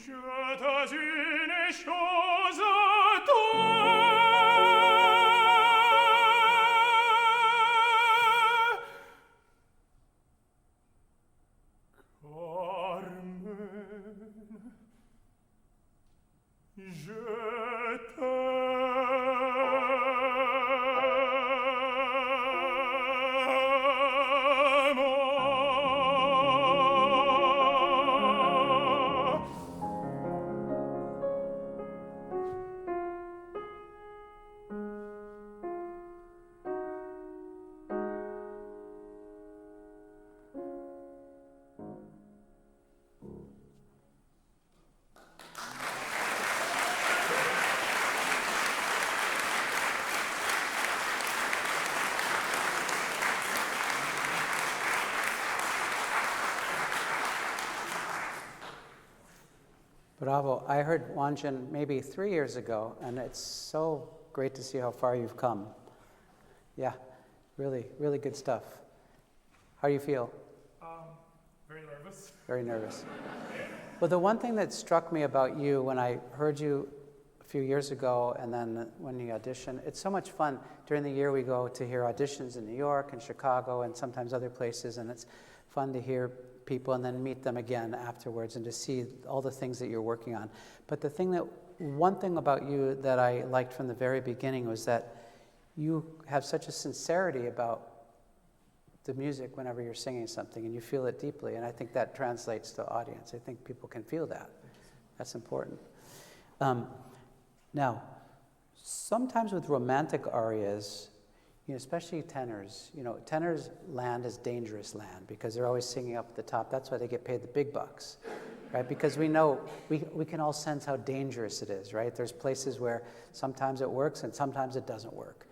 je t'ai une chose à toi Carmen je t'aime
Bravo. I heard Wonjin maybe 3 years ago, and it's so great to see how far you've come. Yeah, really, really good stuff. How do you feel?
Very nervous.
Very nervous. Well, the one thing that struck me about you when I heard you a few years ago and then when you audition, it's so much fun. During the year we go to hear auditions in New York and Chicago and sometimes other places, and it's fun to hear people and then meet them again afterwards and to see all the things that you're working on. But one thing about you that I liked from the very beginning was that you have such a sincerity about the music whenever you're singing something, and you feel it deeply, and I think that translates to the audience. I think people can feel that. That's important. Now, sometimes with romantic arias, especially tenors, tenors land is dangerous land because they're always singing up at the top. That's why they get paid the big bucks, right? Because we know, we can all sense how dangerous it is, right? There's places where sometimes it works and sometimes it doesn't work.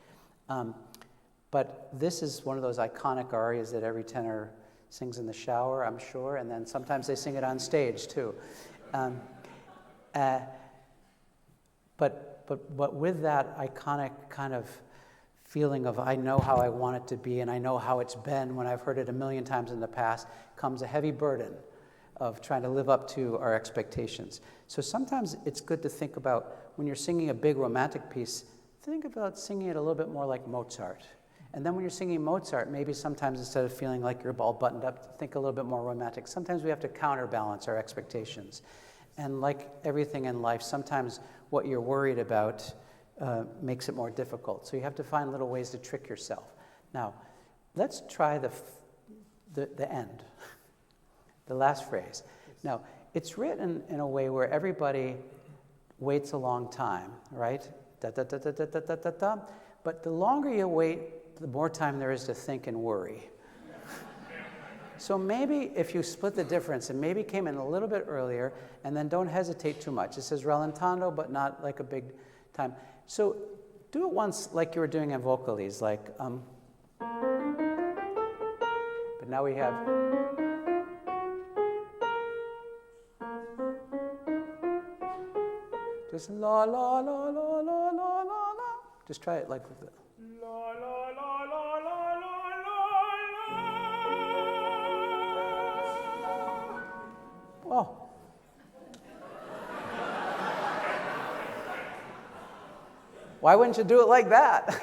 But this is one of those iconic arias that every tenor sings in the shower, I'm sure, and then sometimes they sing it on stage too. But with that iconic kind of feeling of I know how I want it to be and I know how it's been when I've heard it a million times in the past, comes a heavy burden of trying to live up to our expectations. So sometimes it's good to think about when you're singing a big romantic piece, think about singing it a little bit more like Mozart. And then when you're singing Mozart, maybe sometimes instead of feeling like you're all buttoned up, think a little bit more romantic. Sometimes we have to counterbalance our expectations. And like everything in life, sometimes what you're worried about makes it more difficult. So you have to find little ways to trick yourself. Now, let's try the end, the last phrase. Now, it's written in a way where everybody waits a long time, right? Da, da, da, da, da, da, da, da, da. But the longer you wait, the more time there is to think and worry. So maybe if you split the difference and maybe came in a little bit earlier, and then don't hesitate too much. It says rallentando, but not like a big time. So do it once like you were doing in vocalese, like, but now we have, Just la la la la la la la la. Just try it like with it.
La la la la la la la.
Oh. Why wouldn't you do it like that?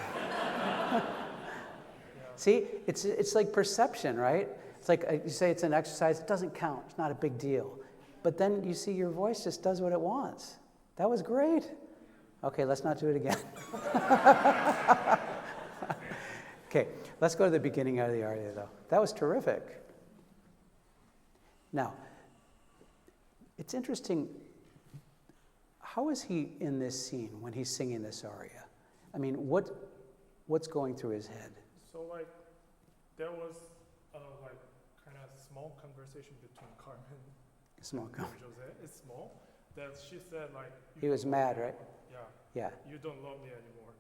See, it's like perception, right? It's like you say it's an exercise, it doesn't count, it's not a big deal. But then you see your voice just does what it wants. That was great. Okay, let's not do it again. Okay, let's go to the beginning of the aria though. That was terrific. Now, it's interesting, how is he in this scene when he's singing this aria? I mean, what's going through his head?
So like, there was like kind of small conversation between Carmen
Small
and Jose. It's small. That she said like.
He was mad, right?
Yeah.
Yeah.
You don't love me anymore.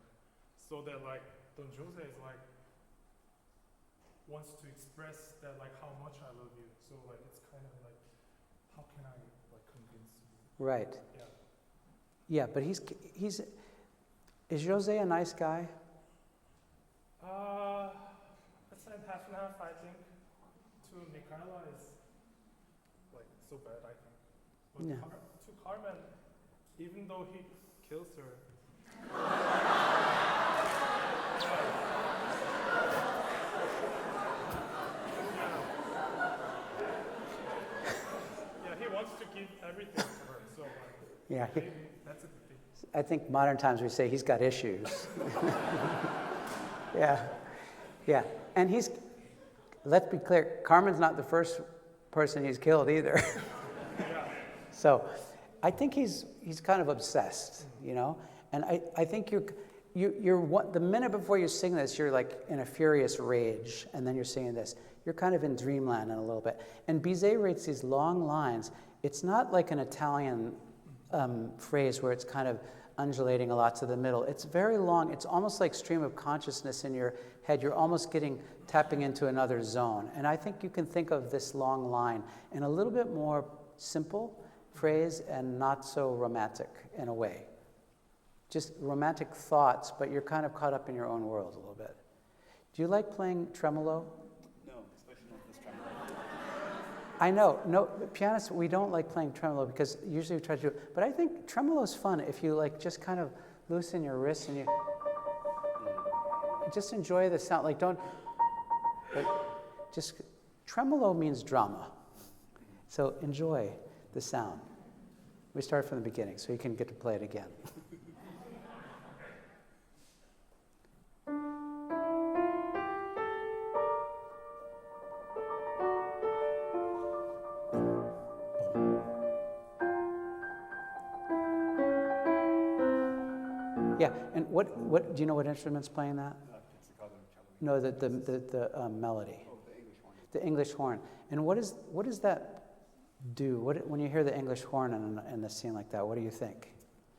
So that like Don Jose is like wants to express that like how much I love you. So like it's kind of like how can I like convince you?
Right.
Yeah.
Yeah, but is Jose a nice guy?
It's like half and half, I think. To Michaela is like so bad, I think. But
Yeah.
To Carmen, even though he kills her. Yeah, he wants to give everything to her. So like,
Yeah.
maybe that's a good thing.
I think modern times we say he's got issues. Yeah. Yeah. And let's be clear, Carmen's not the first person he's killed either. So I think he's kind of obsessed, you know? And I think the minute before you sing this, you're like in a furious rage, and then you're singing this. You're kind of in dreamland in a little bit. And Bizet writes these long lines. It's not like an Italian phrase where it's kind of undulating a lot to the middle. It's very long. It's almost like stream of consciousness in your head. You're almost tapping into another zone. And I think you can think of this long line in a little bit more simple phrase and not so romantic in a way. Just romantic thoughts, but you're kind of caught up in your own world a little bit. Do you like playing tremolo?
No, especially not this tremolo.
I know. No, pianists, we don't like playing tremolo because usually we try to do it. But I think tremolo is fun if you like just kind of loosen your wrists and you just enjoy the sound. Like tremolo means drama. So enjoy the sound. We start from the beginning so you can get to play it again. Yeah, and what do you know what instrument's playing that? No, the melody.
Oh, the English one.
The English horn. And what does that do? When you hear the English horn in a scene like that, what do you think?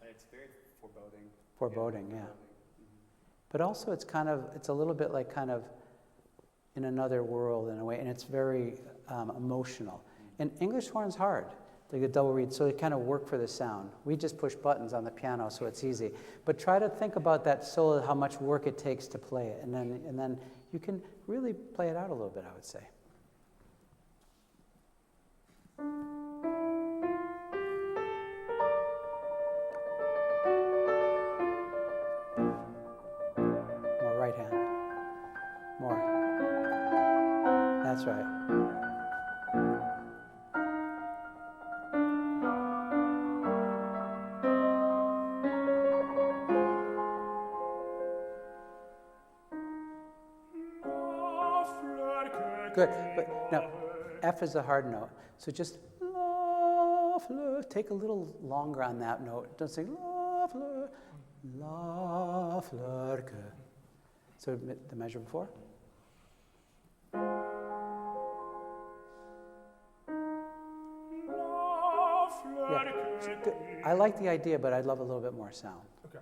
It's very foreboding.
Foreboding, yeah.
Mm-hmm.
But also it's a little bit like kind of in another world in a way, and it's very emotional. And English horn's hard, like a double reed, so it kind of work for the sound. We just push buttons on the piano, so it's easy. But try to think about that solo, how much work it takes to play it, and then you can really play it out a little bit, I would say. More right hand. More. That's right. Good, but now F is a hard note, so just la fleur. Take a little longer on that note. Don't say la fleur que. So the measure before. Yeah, good. I like the idea, but I'd love a little bit more sound.
Okay.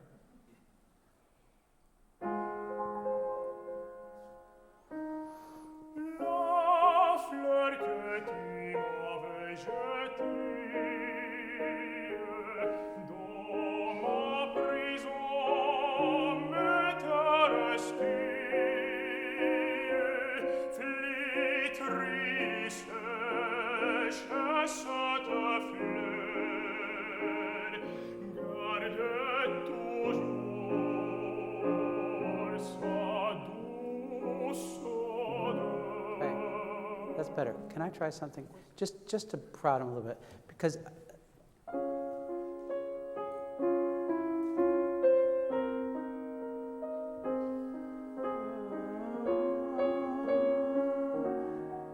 That's better. Can I try something? Just to prod him a little bit, because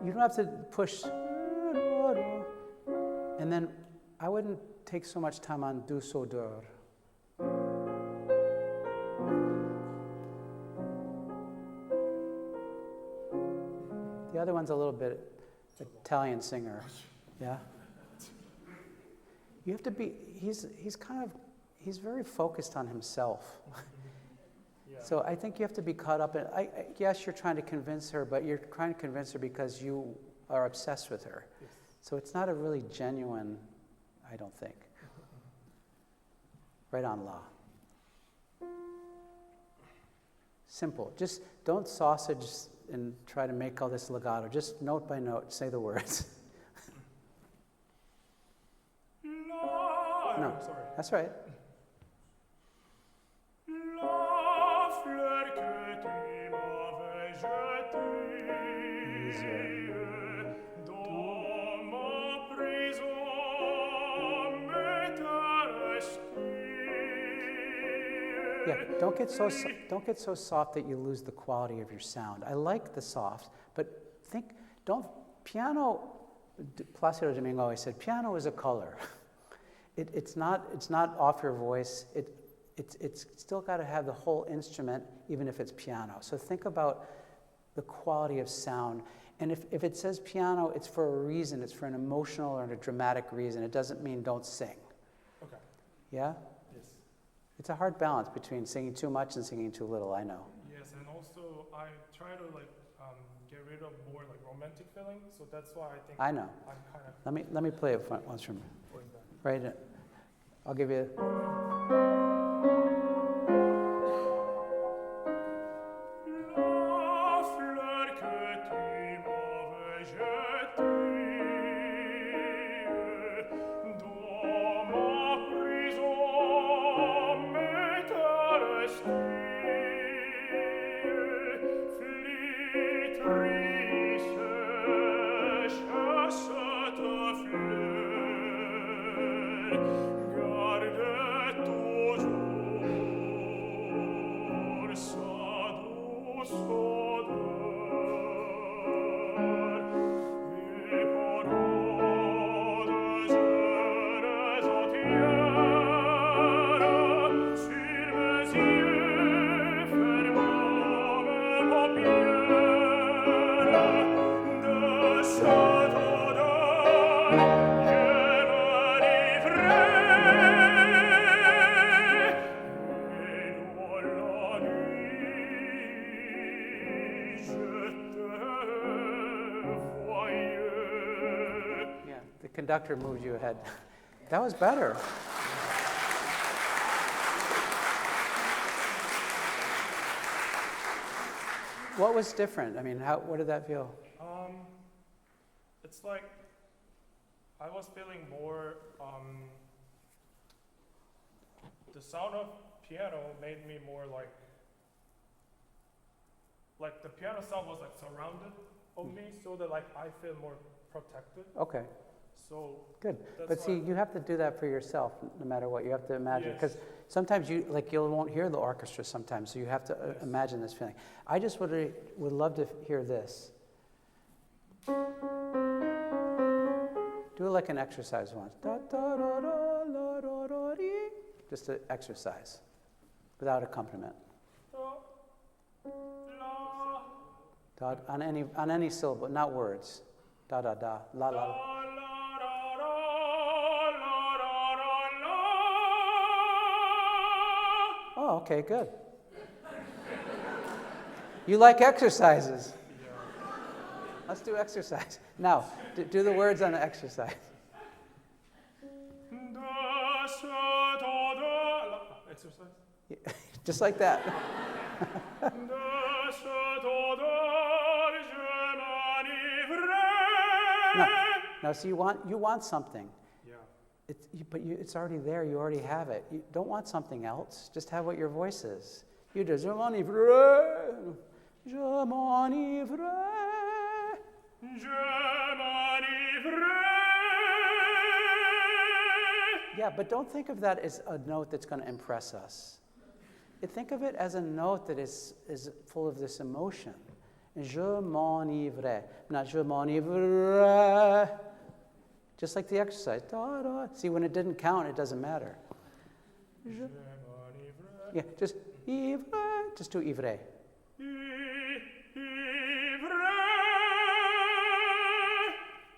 you don't have to push, and then I wouldn't take so much time on do so dur. The other one's a little bit Italian singer, yeah? You have to be, he's very focused on himself.
Yeah.
So I think you have to be caught up in, yes, you're trying to convince her, but you're trying to convince her because you are obsessed with her.
Yes.
So it's not a really genuine, I don't think. Right on la. Simple. Just don't sausage and try to make all this legato. Just note by note, say the words. No,
sorry.
that's right.
La fleur que tu m'avais jetée dans ma prison m'est restée.
Yeah, don't get so soft that you lose the quality of your sound. I like the soft, but piano, Placido Domingo always said, piano is a color. It's not off your voice. It's still got to have the whole instrument, even if it's piano. So think about the quality of sound. And if it says piano, it's for a reason. It's for an emotional or a dramatic reason. It doesn't mean don't sing.
Okay.
Yeah?
Yes.
It's a hard balance between singing too much and singing too little, I know.
Yes, and also I try to get rid of more romantic feeling, so that's why I think
I know.
I'm kind of
Let me play it once from
going back.
right. I'll give you.
La fleur que tu m'avais jetée dans ma prison m'est restée. Flétrisse, chasse ta fleur, garde toujours sa douce odeur. Et paroles jeunes entières sur mes yeux fermant mes paupières. De cette odeur je m'enivrais. Et dans la nuit je te voyais.
Yeah, the conductor moved you ahead. That was better. What was different? I mean, what did that feel?
It's like I was feeling more. The sound of piano made me more like the piano sound was surrounded of me, so that I feel more protected.
Okay,
So
good.
that's
But see,
why-
you have to do that for yourself, no matter what. You have to imagine,
Yes.
because sometimes you won't hear the orchestra sometimes, so you have to
Yes.
imagine this feeling. I just would love to hear this. Do it like an exercise once. Da, da, da, da, la, da, da, dee. Just an exercise, without accompaniment.
La,
Da, on any syllable, not words. Da da da, la la.
la,
la.
la, ra, ra, la, ra, ra, la.
Oh, okay, good. You like exercises. Let's do exercise. Now, do the words on the exercise.
De cette odeur. Exercise.
Just like that.
De cette odeur je m'enivrais.
No, Now, so you want something.
Yeah.
It's already there. You already have it. You don't want something else. Just have what your voice is. You do. Je m'enivre. Je m'enivre. Yeah, but don't think of that as a note that's going to impress us. Think of it as a note that is full of this emotion. Je m'enivre, not je m'enivre. Just like the exercise. Da, da. See, when it didn't count, it doesn't matter. Je, yeah, just ivre. Just do ivre.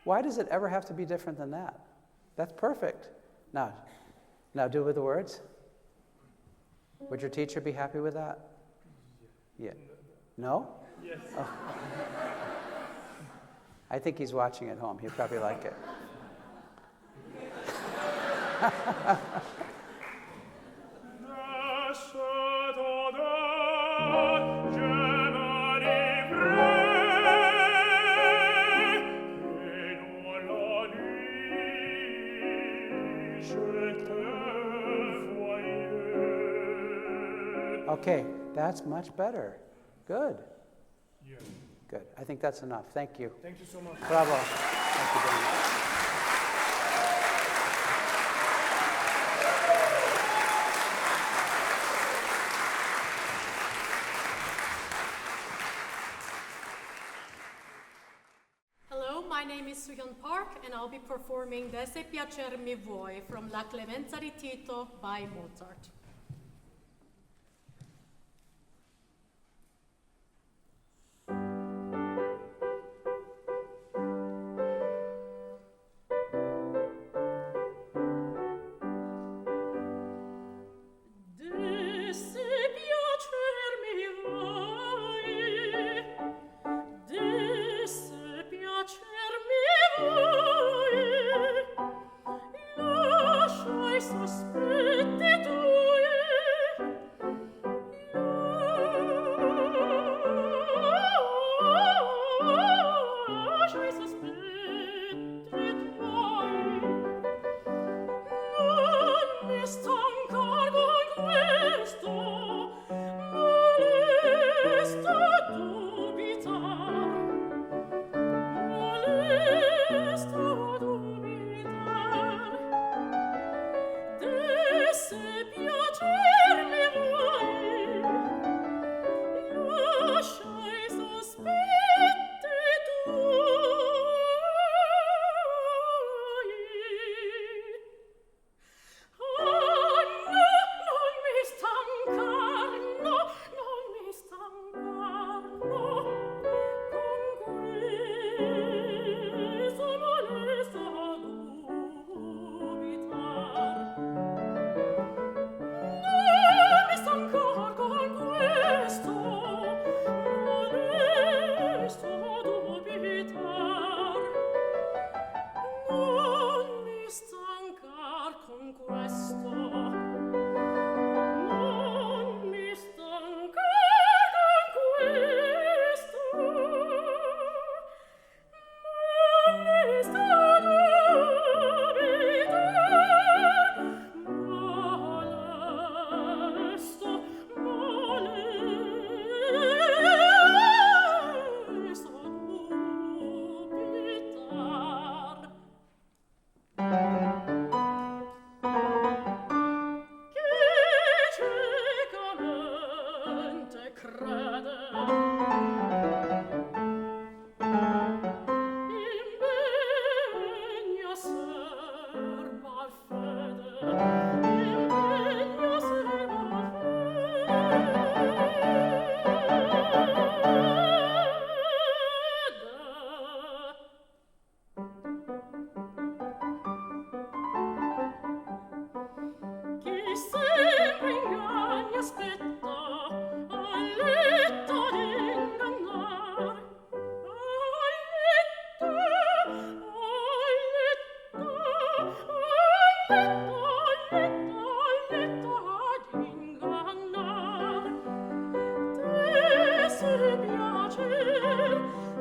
Why does it ever have to be different than that? That's perfect. Now do it with the words. Would your teacher be happy with that? Yeah. No?
Yes.
Oh. I think he's watching at home. He'd probably like it. Okay, that's much better. Good.
Yeah.
Good. I think that's enough. Thank you.
Thank you so much.
Bravo. Thank you very much.
Hello, my name is Hyeon Park, and I'll be performing Desse piacer mi vuoi from La Clemenza di Tito by Mozart.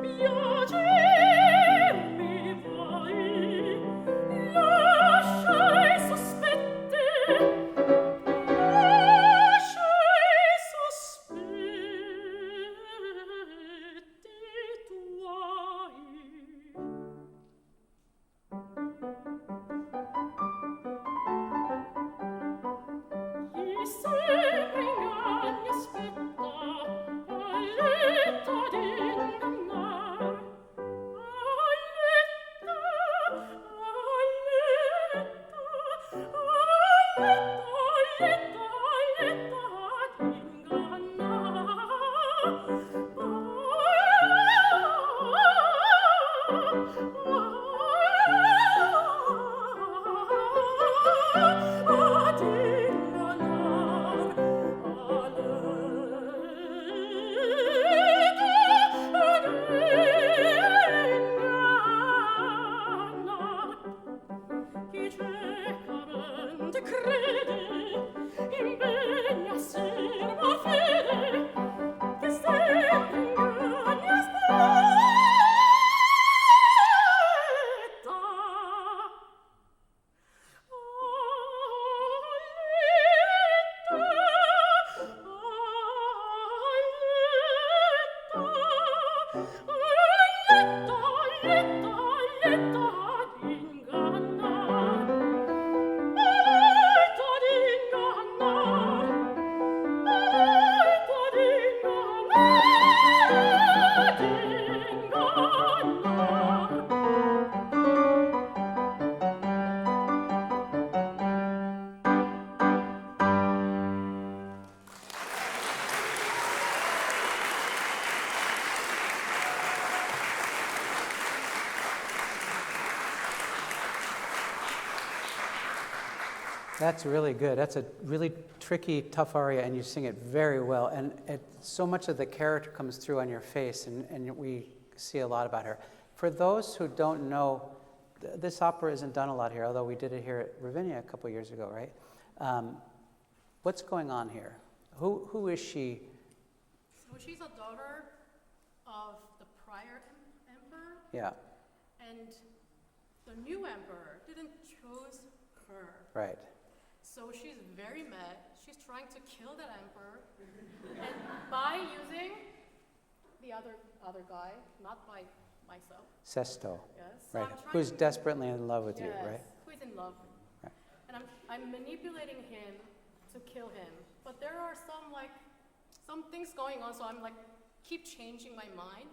piacer mi vuoi
That's really good. That's a really tricky, tough aria, and you sing it very well. And so much of the character comes through on your face, and we see a lot about her. For those who don't know, this opera isn't done a lot here, although we did it here at Ravinia a couple years ago, right? What's going on here? Who is she?
So she's a daughter of the prior emperor.
Yeah.
And the new emperor didn't choose her.
Right.
So she's very mad. She's trying to kill that emperor. And by using the other guy, not by myself.
Sesto.
Yes. So
Right.
I'm trying
Who's
to-
desperately in love with you,
Yes,
right?
who is in love.
Right.
And I'm manipulating him to kill him. But there are some things going on, so I'm like, keep changing my mind.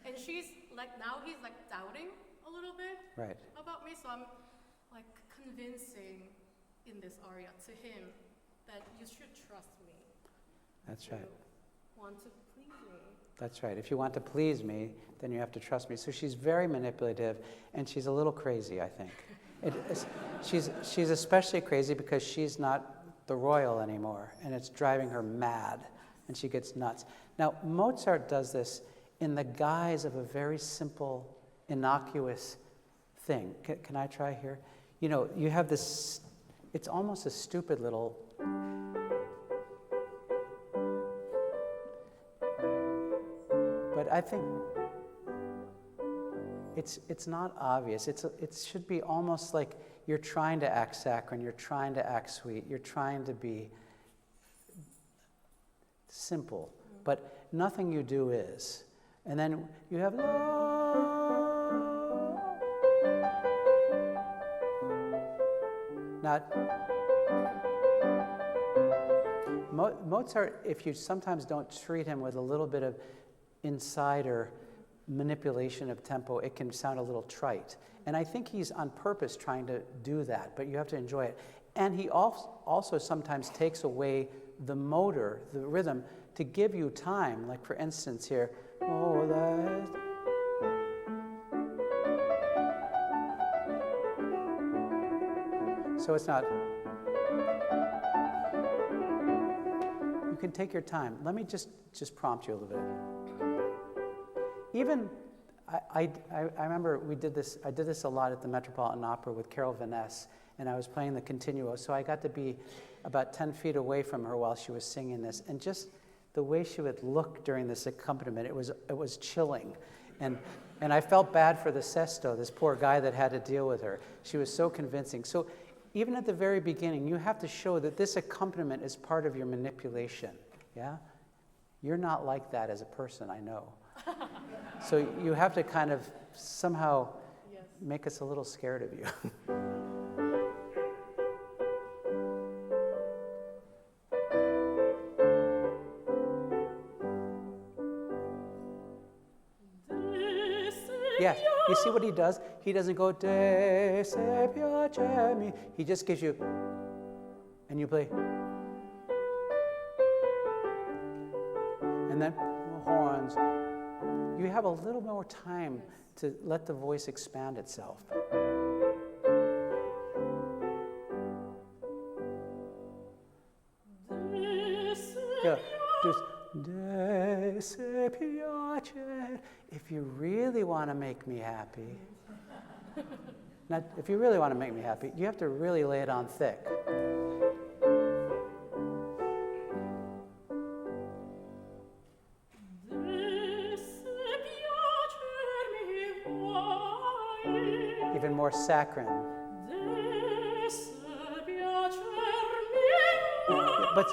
And she's like, now he's like doubting a little bit
Right.
about me, so I'm like convincing in this aria to him that you should trust me.
That's
to
right.
Want to please me.
That's right. If you want to please me, then you have to trust me. So she's very manipulative, and she's a little crazy, I think. She's especially crazy because she's not the royal anymore, and it's driving her mad, and she gets nuts. Now, Mozart does this in the guise of a very simple, innocuous thing. Can I try here? You know, you have this, it's almost a stupid little, but I think it's not obvious. It should be almost like you're trying to act saccharine, you're trying to act sweet, you're trying to be simple, but nothing you do is. And then you have not. Mozart, if you sometimes don't treat him with a little bit of insider manipulation of tempo, it can sound a little trite. And I think he's on purpose trying to do that, but you have to enjoy it. And he also sometimes takes away the motor, the rhythm, to give you time. Like for instance here, oh, that. So it's not. You can take your time. Let me just prompt you a little bit. Even, I remember we did this, I did this a lot at the Metropolitan Opera with Carol Van Ness, and I was playing the continuo, so I got to be about 10 feet away from her while she was singing this, and just the way she would look during this accompaniment, it was chilling. And I felt bad for the sesto, this poor guy that had to deal with her. She was so convincing. So even at the very beginning, you have to show that this accompaniment is part of your manipulation, yeah? You're not like that as a person, I know. So you have to kind of somehow make us a little scared of you. You see what he does? He doesn't go te se piace. He just gives you, and you play. And then horns. You have a little more time to let the voice expand itself. Yeah, just de se piace. If you really want to make me happy, now, if you really want to make me happy, you have to really lay it on thick. Even more saccharine. But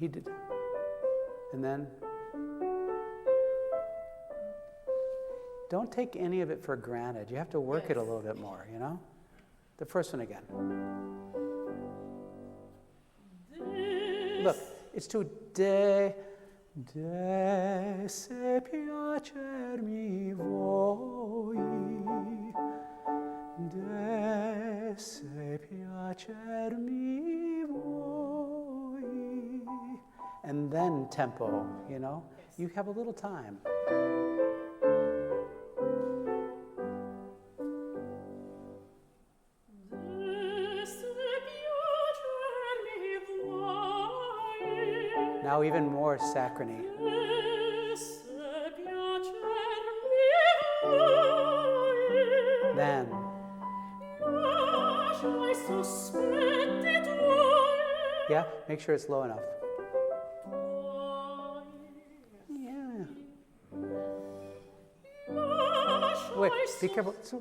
he did. And then, don't take any of it for granted. You have to work it a little bit more, you know? The first one again. Look, it's too de se piacermi vuoi, de se piacermi vuoi, and then tempo, you know? You have a little time. Now even more saccharine. Then. Yeah, make sure it's low enough. Yeah. Wait, be careful. So,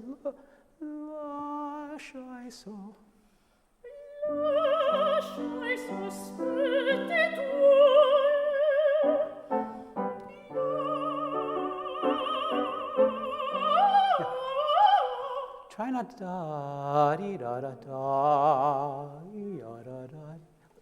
try not da dee da da da da da.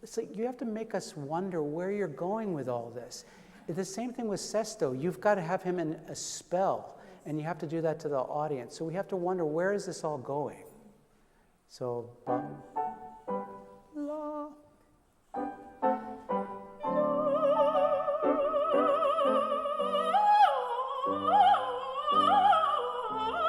It's like you have to make us wonder where you're going with all this. It's the same thing with sesto. You've got to have him in a spell, and you have to do that to the audience. So we have to wonder, where is this all going? So, la.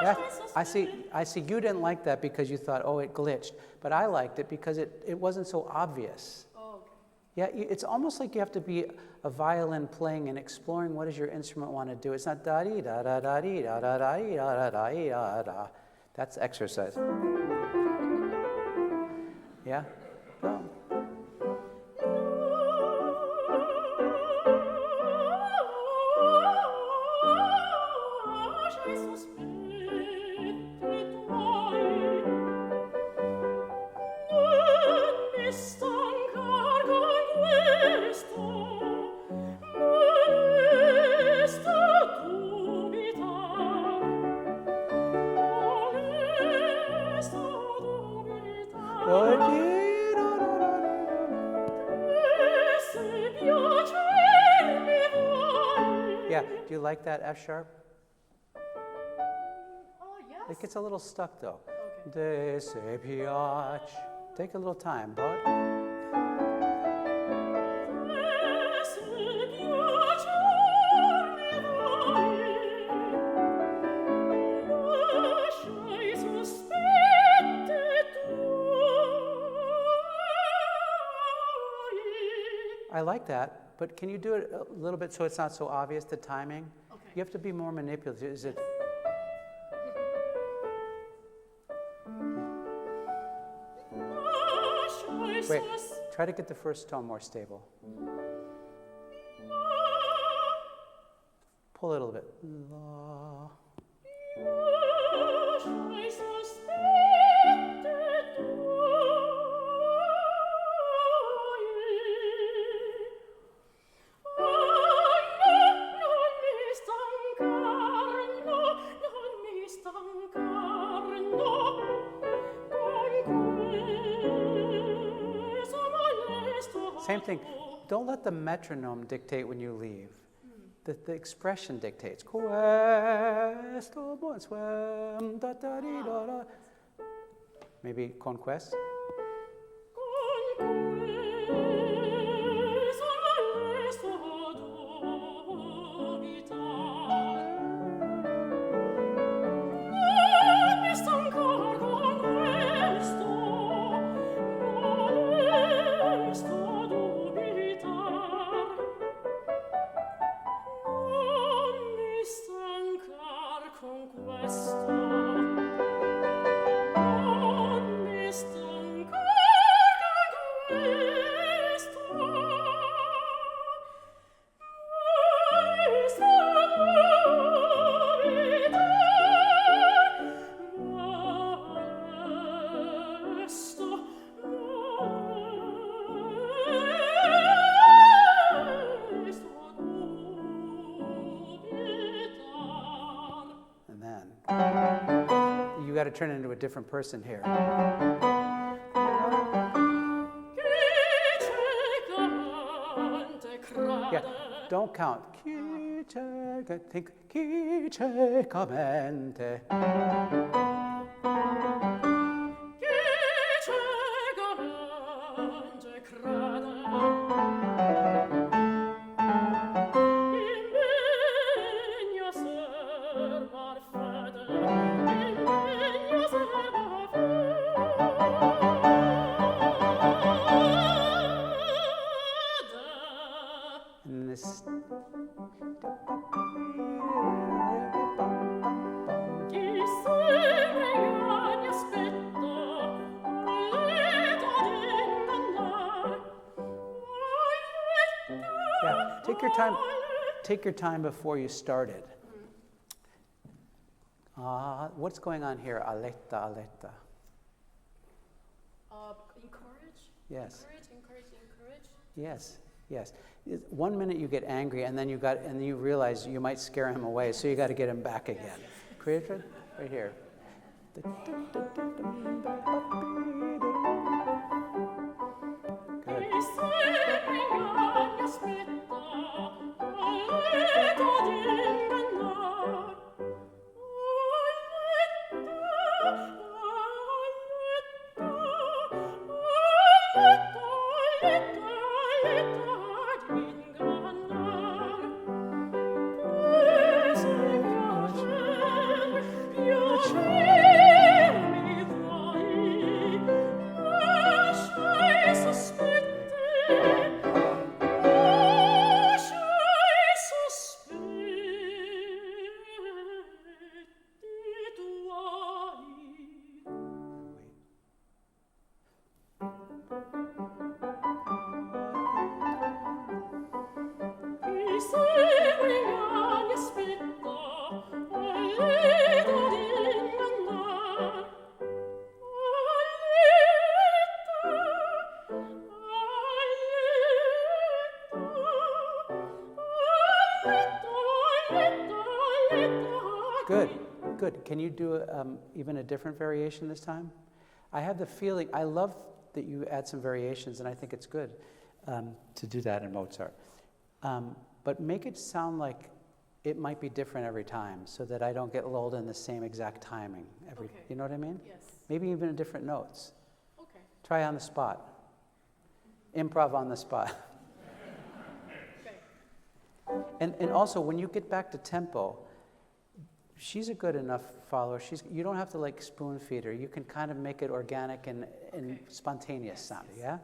Yeah, I see you didn't like that because you thought, oh, it glitched. But I liked it because it wasn't so obvious.
Oh, okay.
Yeah, it's almost like you have to be a violin playing and exploring what does your instrument want to do. It's not da-dee, da-da-da-dee, da-da-da-dee, da-da-da-dee, da-da. That's exercise. Yeah? Go. Yeah, do you like that F sharp?
Oh, yes.
It gets a little stuck though.
Okay.
De se piace. Take a little time, bud. I like that, but can you do it a little bit so it's not so obvious, the timing?
Okay.
You have to be more manipulative. Is it? Wait, try to get the first tone more stable. Pull it a little bit. La. Same thing. Don't let the metronome dictate when you leave. the expression dictates. Questo buon suem, da da di da da. Maybe con questo. You got to turn into a different person here. Yeah, don't count. Think ciecamente. Take your time before you started. What's going on here? Aletta, aletta.
Encourage?
Yes.
Encourage.
Yes, yes. 1 minute you get angry, and then you realize you might scare him away, so you got to get him back again. Creator, right here. Good. Good. Can you do even a different variation this time? I have the feeling, I love that you add some variations, and I think it's good to do that in Mozart. But make it sound like it might be different every time, so that I don't get lulled in the same exact timing. You know what I mean?
Yes.
Maybe even in different notes.
Okay.
Try on the spot. Improv on the spot.
Okay.
And also, when you get back to tempo, she's a good enough follower. You don't have to like spoon feed her. You can kind of make it organic and spontaneous sounding, yeah?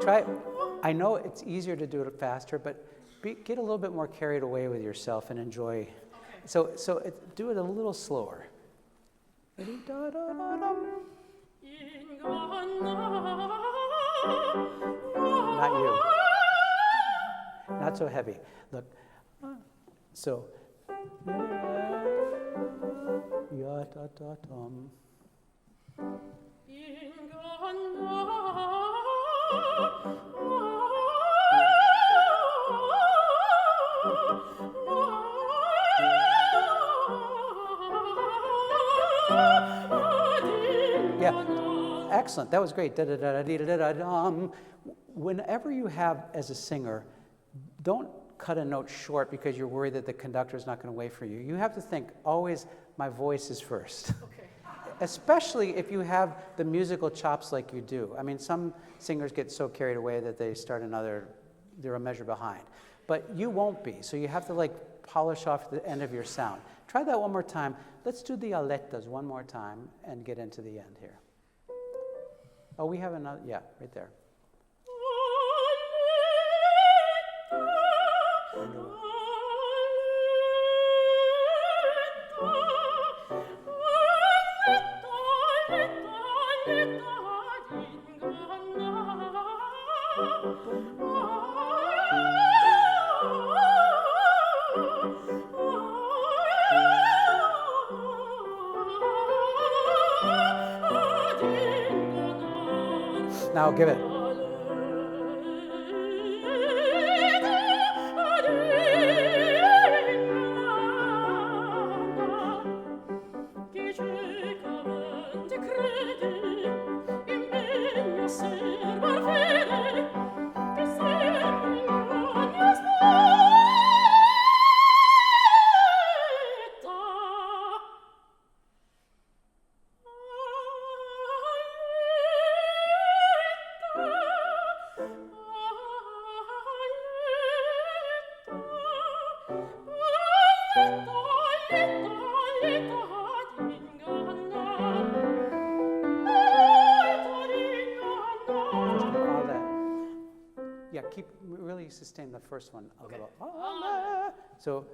Try. I know it's easier to do it faster, but get a little bit more carried away with yourself and enjoy. Okay. So do it a little slower. Not you. Not so heavy. Look. So. Yeah, excellent. That was great. Da-da-da-da-dee-da-da-dum. Whenever you have, as a singer, don't cut a note short because you're worried that the conductor is not going to wait for you. You have to think always, my voice is first.
Okay.
Especially if you have the musical chops like you do. I mean, some singers get so carried away that they start another, they're a measure behind. But you won't be, so you have to like polish off the end of your sound. Try that one more time. Let's do the aletas one more time and get into the end here. Oh, we have another, yeah, right there. Now give it. Sustain the first one a little. So,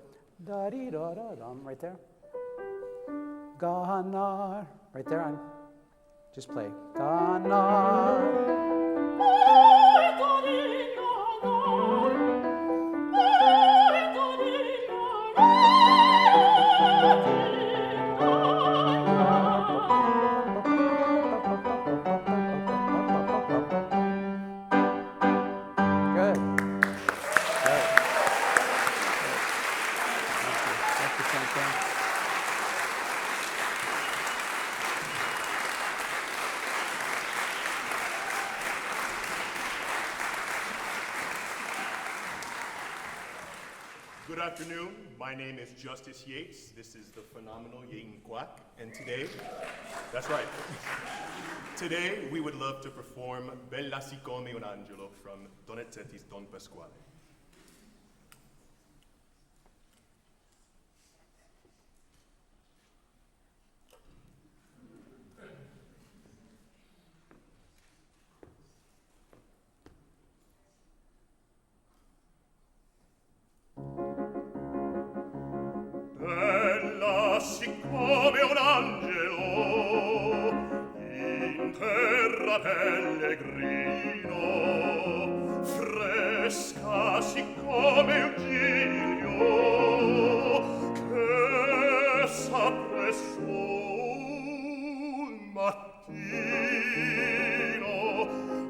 da dee da da dum, right there. Ganar, right there. I'm just play. Ganar.
Good afternoon. My name is Justice Yates. This is the phenomenal In Kwak. And today, that's right. Today, we would love to perform Bella siccome un angelo from Donizetti's Don Pasquale.
Siccome un angelo in terra pellegrino, fresca siccome il giglio che s'appressò un mattino,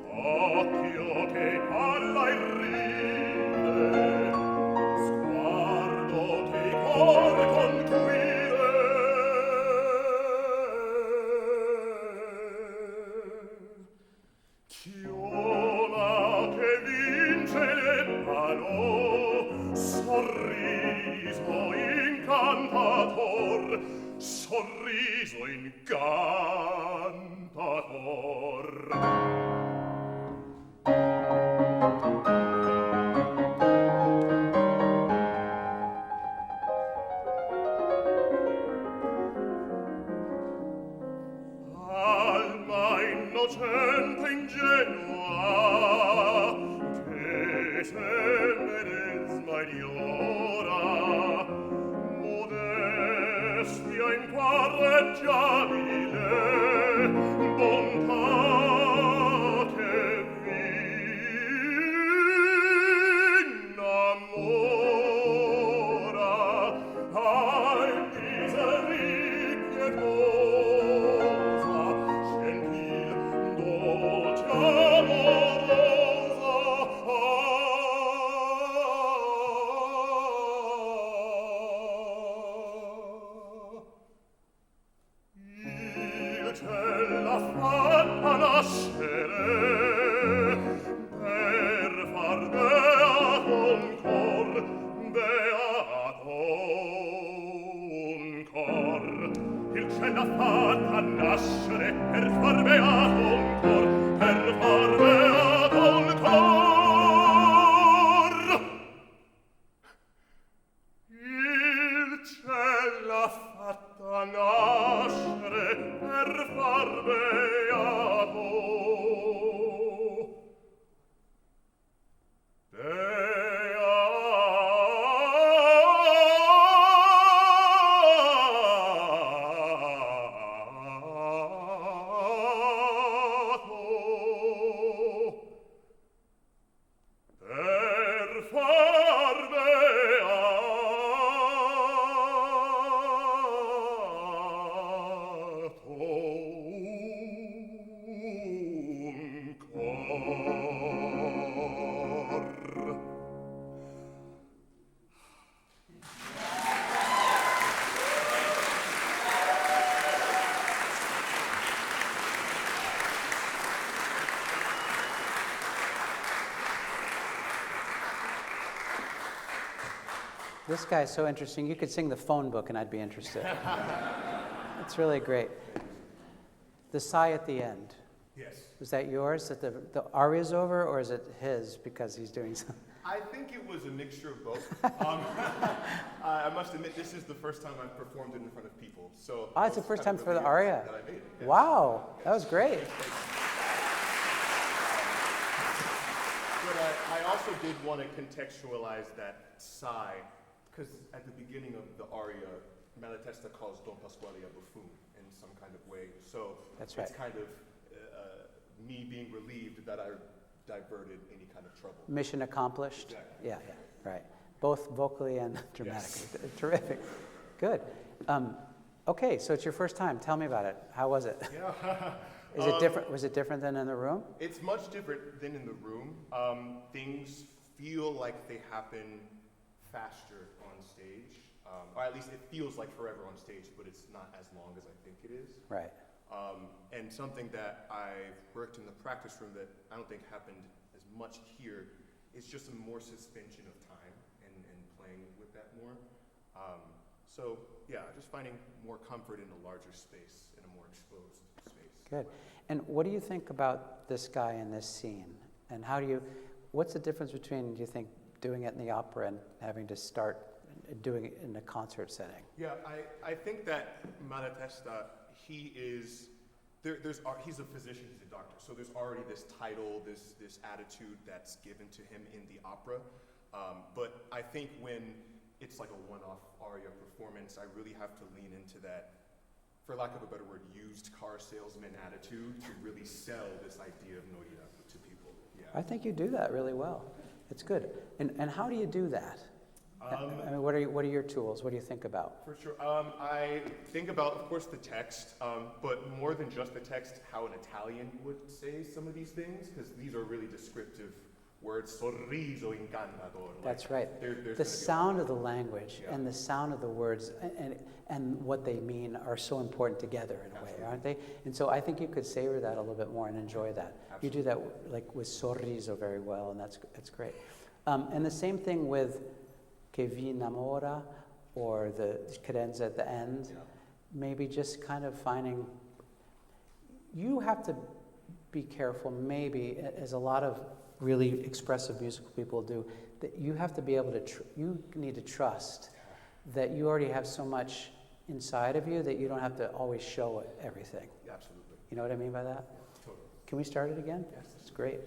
occhio che parla e ride, sguardo che corre conquista. Sorriso incantator. Alma innocente ingenua che se medesima ignora, incorreggiabile bontà che v'innamora, ai miserii pietosa, gentil ce l'ha fatta nascere per far beato un cor, per far beato un cor. Il ce l'ha fatta nascere per far beato
This guy's so interesting. You could sing the phone book and I'd be interested. It's really great. The sigh at the end.
Yes.
Was that yours? That the aria's over, or is it his because he's doing something?
I think it was a mixture of both. I must admit, this is the first time I've performed it in front of people. So
It's the first time for the aria.
that I made it. Yes.
Wow, that was great.
But I also did want to contextualize that sigh, because at the beginning of the aria, Malatesta calls Don Pasquale a buffoon in some kind of way. So
That's right.
it's kind of me being relieved that I diverted any kind of trouble.
Mission accomplished.
Exactly.
Yeah, right. Both vocally and dramatically.
Yes.
Terrific. Good. Okay, so it's your first time. Tell me about it. How was it?
Yeah.
Is it different? Was it different than in the room?
It's much different than in the room. Things feel like they happen faster on stage, or at least it feels like forever on stage, but it's not as long as I think it is.
Right.
And something that I've worked in the practice room that I don't think happened as much here is just a more suspension of time and playing with that more. So yeah, just finding more comfort in a larger space, in a more exposed space.
Good. And what do you think about this guy in this scene? And what's the difference between, do you think, doing it in the opera and having to start doing it in a concert setting?
Yeah, I think that Malatesta, he's a physician, he's a doctor, so there's already this title, this attitude that's given to him in the opera. But I think when it's like a one-off aria performance, I really have to lean into that, for lack of a better word, used car salesman attitude to really sell this idea of noia to people. Yeah.
I think you do that really well. It's good. And how do you do that? I mean, what are your tools? What do you think about?
For sure. I think about, of course, the text, but more than just the text, how an Italian would say some of these things, because these are really descriptive words. Sorriso incantador.
That's right.
There's
the sound of the language
Yeah.
and the sound of the words and what they mean are so important together in a way, aren't they? And so I think you could savor that a little bit more and enjoy that.
Absolutely.
You do that like with sorriso very well, and that's great. And the same thing with Che vi innamora, or the cadenza at the end.
Yeah.
Maybe just kind of finding, you have to be careful, maybe, as a lot of really expressive musical people do, that you have to be able to, you need to trust that you already have so much inside of you that you don't have to always show everything.
Yeah, absolutely.
You know what I mean by that?
Yeah, totally.
Can we start it again?
Yes.
It's great.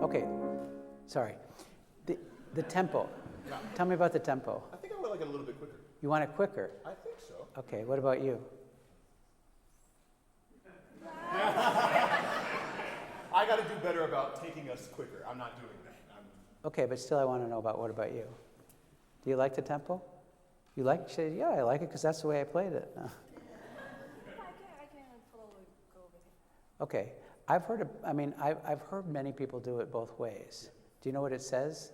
Okay, sorry. The tempo.
Yeah.
Tell me about the tempo.
I think I would like it a little bit quicker.
You want it quicker?
I think so.
Okay, what about you?
I got to do better about taking us quicker. I'm not doing that.
Okay, but still I want to know what about you? Do you like the tempo? You like it? Say, yeah, I like it because that's the way I played it. No.
I can follow go with it.
Okay, I've heard many people do it both ways. Do you know what it says?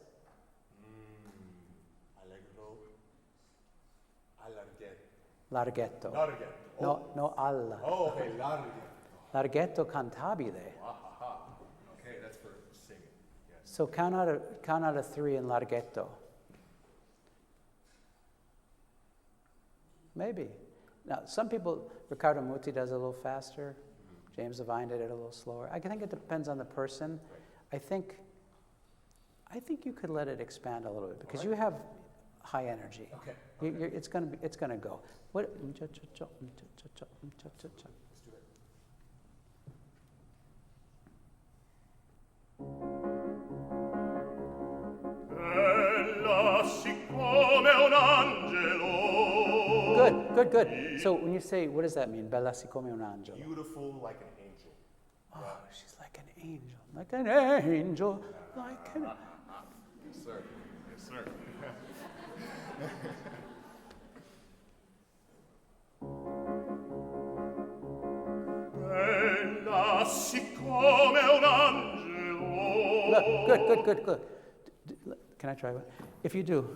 Allegro. Allarghetto.
Larghetto.
Larghetto.
No, alla.
Oh, okay, larghetto.
Larghetto cantabile.
Aha. Okay, that's for singing. Yes.
So count out of 3 in larghetto. maybe. Now, some people, Riccardo Muti does it a little faster. James Levine did it a little slower. I think it depends on the person. I think you could let it expand a little bit because you have high energy.
Okay.
It's gonna go. What?
Let's do it.
Bella siccome un angelo.
Good. So when you say, what does that mean? Bella siccome un angelo.
Beautiful like an angel.
Oh, she's like an angel, like an angel, like an.
Yes, sir. Yes, sir.
Bella siccome un angelo.
Look, good. Can I try one? If you do.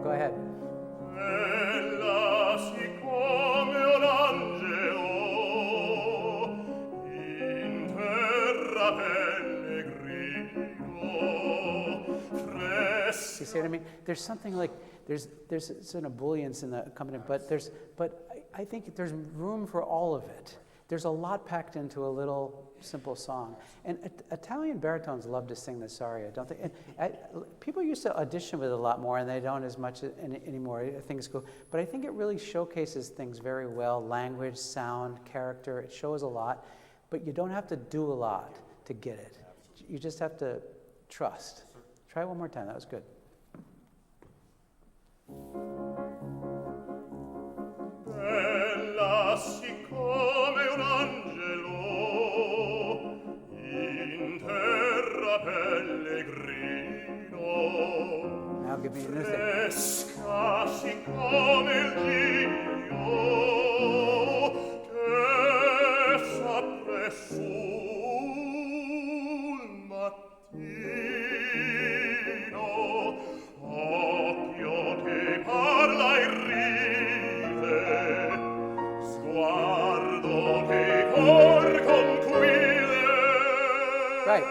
Go ahead.
Bella siccome un angelo in terra pellegrino fresco.
You see what I mean? There's something like there's an ebullience in the accompaniment, but I think there's room for all of it. There's a lot packed into a little simple song. And Italian baritones love to sing this aria, don't they? And people used to audition with it a lot more, and they don't as much anymore. Things go, but I think it really showcases things very well: language, sound, character. It shows a lot, but you don't have to do a lot to get it. You just have to trust. Try it one more time. That was good.
Bella siccome un angelo in terra pellegrino
Now give me a new thing.
fresca siccome il Dio che s'apre sul mattino occhio che parla e ride sguardo che cor conquile.
Right.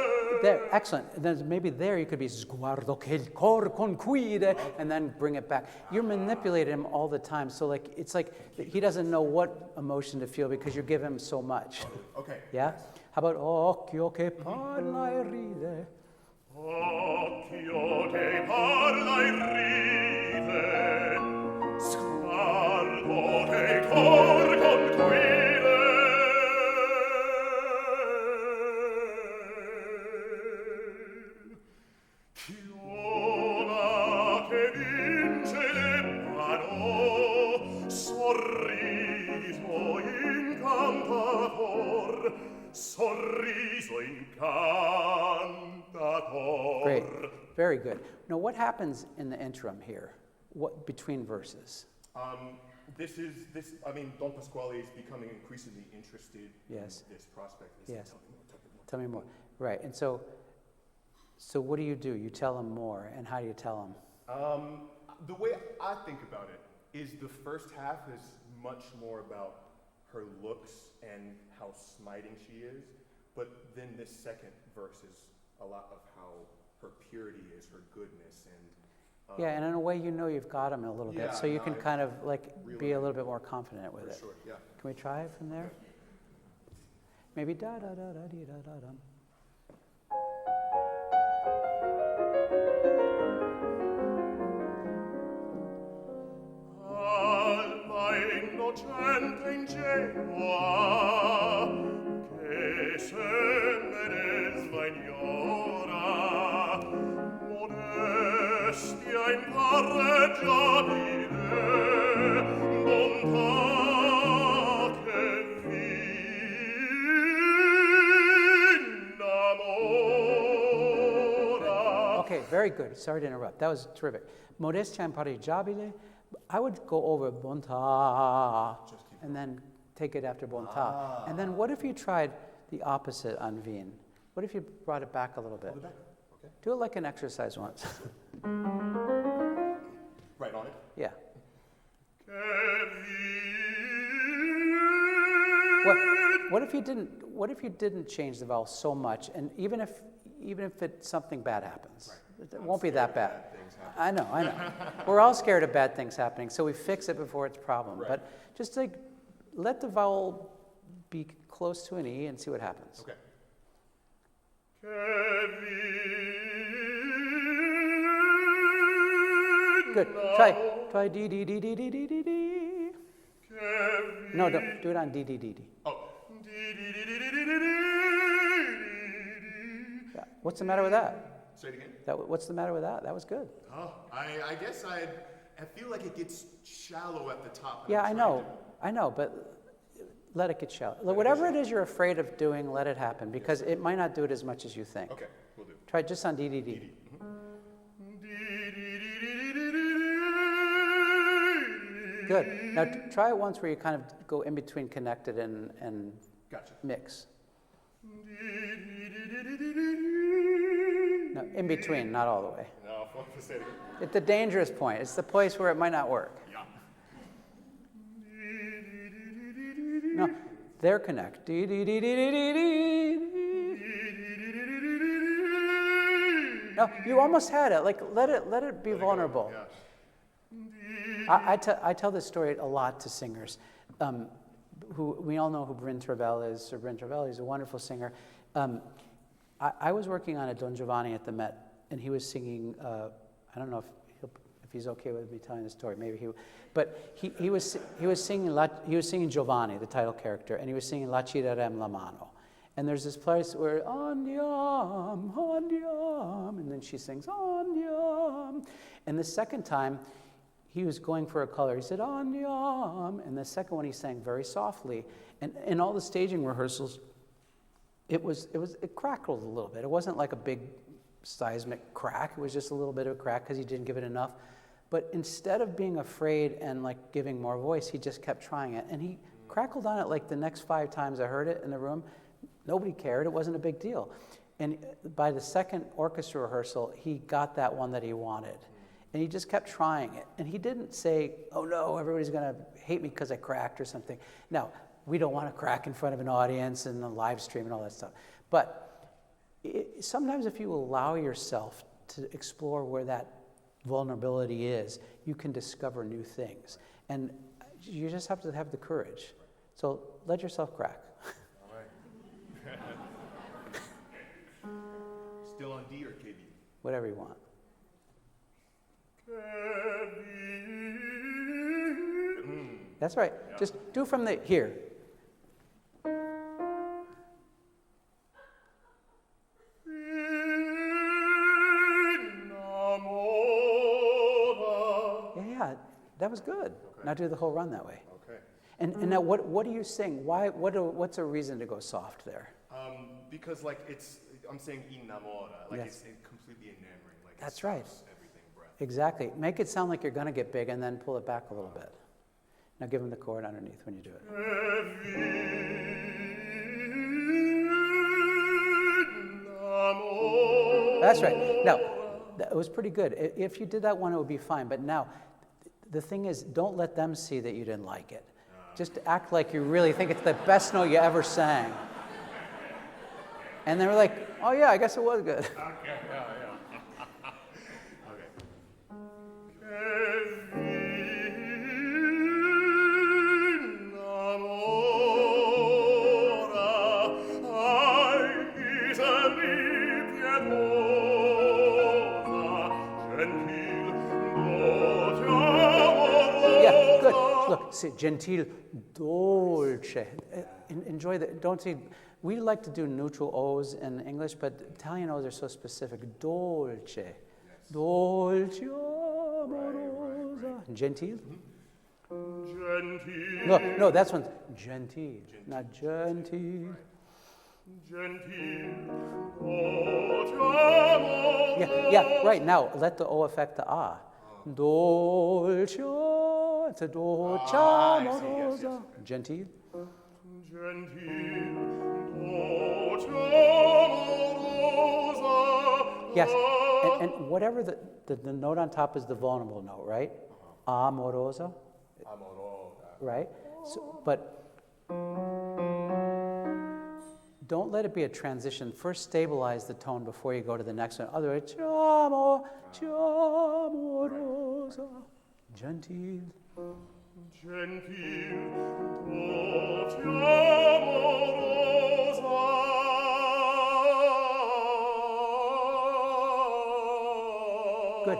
There, excellent. And then maybe there you could be sguardo che il cor conquide, and then bring it back. You're manipulating him all the time, so like it's like he doesn't know what emotion to feel because you give him so much.
Okay.
Yeah. How about occhio che parla e ride?
Occhio che parla e ride, sguardo che cor conquile. Chioma che vince l'Ebrano, sorriso incantator, sorriso incantator.
Great. Very good. Now, what happens in the interim here? What between verses?
I mean, Don Pasquale is becoming increasingly interested
Yes.
in this prospect.
Yes.
Tell me more.
Tell me more. Right. And so what do? You tell him more, and how do you tell him?
The way I think about it is the first half is much more about her looks and how smiting she is, but then this second verse is a lot of how her purity is, her goodness, and
Yeah, and in a way, you've got him a little
Yeah,
bit, so you
no,
can
I
kind of like
really
be a little bit more confident with
for
it.
sure, yeah.
Can we try it from there? Maybe da da da da dee da da dum.
Alma innocente ingenua, che se me ne svagnora, modestia impareggiabile, bontà che v'innamora.
Okay, very good. Sorry to interrupt. That was terrific. Modestia impareggiabile. I would go over bontà and then take it after bontà. And then what if you tried the opposite on vin? What if you brought it back a little bit?
Hold it back. Okay.
Do it like an exercise once.
Right on it.
Yeah.
Che
What if you didn't change the vowel so much, and even if something bad happens, it won't be that bad.
things happen.
I know. We're all scared of bad things happening, so we fix it before it's a problem.
Right.
But just like let the vowel be close to an E and see what happens.
Okay.
Good. Try D D D D D D D D. No, don't do it on D D D D.
Oh.
Yeah. What's the matter with that?
Say it again.
What's the matter with that? That was good.
Oh, I guess I feel like it gets shallow at the top.
Yeah, I know, but let it get shallow. Whatever it is you're afraid of doing, let it happen, because it might not do it as much as you think.
Okay, we'll do.
Try just on D D D. Good. Now try it once where you kind of go in between connected and
Gotcha.
mix. No, in between, not all the way.
No, say it again.
It's the dangerous point. It's the place where it might not work.
Yeah.
No, there connect. D D D D D D D. No, you almost had it. Like let it be vulnerable.
Gosh.
I tell this story a lot to singers. Who we all know who Bryn Tervel is. Sir Bryn Tervel, he's a wonderful singer. I was working on a Don Giovanni at the Met, and he was singing. I don't know if he's okay with me telling the story. Maybe he, but he was singing Giovanni, the title character, and he was singing La ci darem la mano. And there's this place where andiam, andiam, and then she sings andiam. And the second time, he was going for a color. He said andiam, and the second one he sang very softly. And in all the staging rehearsals, it crackled a little bit. It wasn't like a big seismic crack. It was just a little bit of a crack because he didn't give it enough. But instead of being afraid and like giving more voice, he just kept trying it. And he crackled on it like the next 5 times I heard it in the room. Nobody cared. It wasn't a big deal. And by the second orchestra rehearsal, he got that one that he wanted. And he just kept trying it. And he didn't say, oh no, everybody's going to hate me because I cracked or something. Now, we don't want to crack in front of an audience and a live stream and all that stuff. But sometimes if you allow yourself to explore where that vulnerability is, you can discover new things. And you just have to have the courage. So let yourself crack.
All right. Still on D or KB?
Whatever you want. That's right. Yeah. Just do from the here. Yeah, that was good. Okay. Now do the whole run that way.
Okay.
And now what do you sing? What's a reason to go soft there?
Because like I'm saying innamora, like
yes.
It's completely enamoring. Like
that's right.
Everything breath.
Exactly. Make it sound like you're going to get big and then pull it back a little bit. Now give him the chord underneath when you do it. That's right. Now, it was pretty good. If you did that one, it would be fine. But now, the thing is, don't let them see that you didn't like it. Just act like you really think it's the best note you ever sang. And they were like, oh yeah, I guess it was good.
Okay, yeah.
See, gentile, dolce. Enjoy the, don't see, we like to do neutral O's in English, but Italian O's are so specific. Dolce. Yes. Dolce, amorosa. Right. Gentile?
Mm-hmm.
Gentile. No, that's one. Gentile, not gentile.
Right. Gentile.
Yeah, right. Now, let the O affect the A. Dolce. It's a dolce amorosa.
Yes.
Gentile. Yes, and whatever the note on top is the vulnerable note, right? Amorosa. Right? So, but don't let it be a transition. First stabilize the tone before you go to the next one. Otherwise, chiamo, chiamo rosa, gentil.
Gentil, oh, ti amo, rosa.
Good.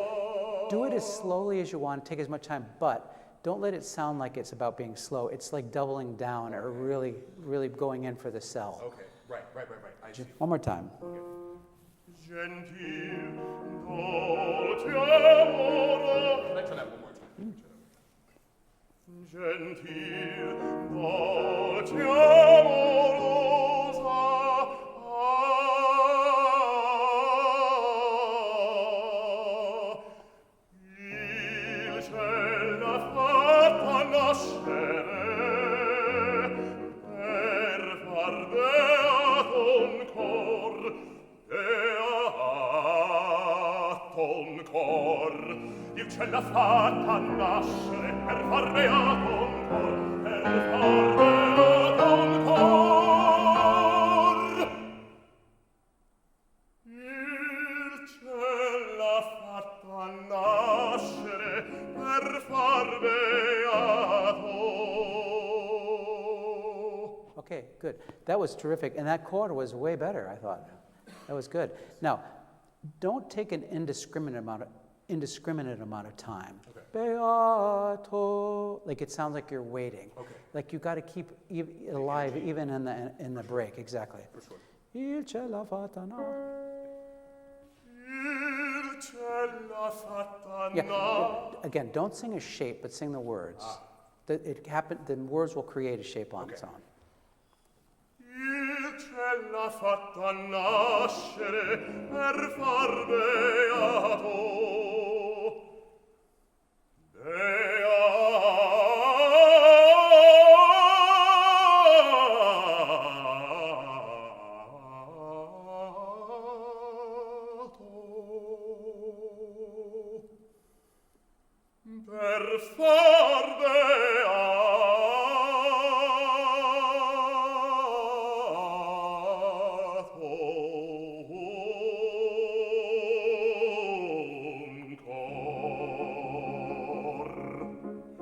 Do it as slowly as you want, take as much time, but don't let it sound like it's about being slow. It's like doubling down or really, really going in for the cell.
Okay, right. I see.
One more time.
Gentil, oh, ti amo. Can I try that one more time? Gentil, oh, ti amo, rosa. Il ciel l'ha fatta nascere per far beato un cor, beato un cor. Il ciel l'ha fatta nascere per far beato un cor, per far beato un cor. Il ciel l'ha fatta nascere per far beato.
Okay, good. That was terrific. And that chord was way better, I thought. That was good. Now, don't take an indiscriminate amount of time.
Okay.
Beato, like it sounds like you're waiting.
Okay.
Like you got to keep alive even in the break. Exactly.
For sure.
Il ciel l'ha fatta
Il ciel l'ha fatta
Yeah. Again, don't sing a shape, but sing the words. The words will create a shape on its own.
Il ciel l'ha fatta nascere per far beato. Per far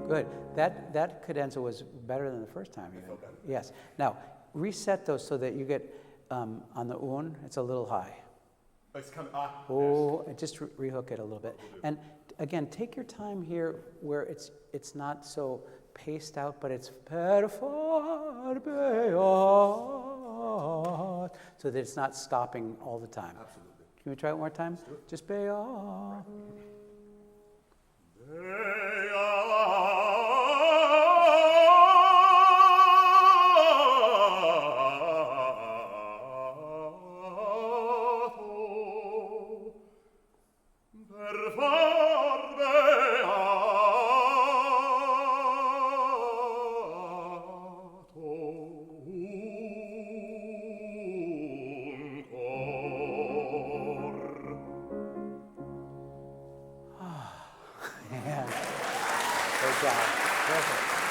Good. That cadenza was better than the first time. Even.
felt better.
Yes. Now, reset those so that you get on the un, it's a little high.
It's kind of
Oh, and just rehook it a little bit. And again, take your time here where it's not so paced out, but it's per far beat, so that it's not stopping all the time.
Absolutely.
Can we try it one more time? Just beat. Yeah. Great job. Perfect.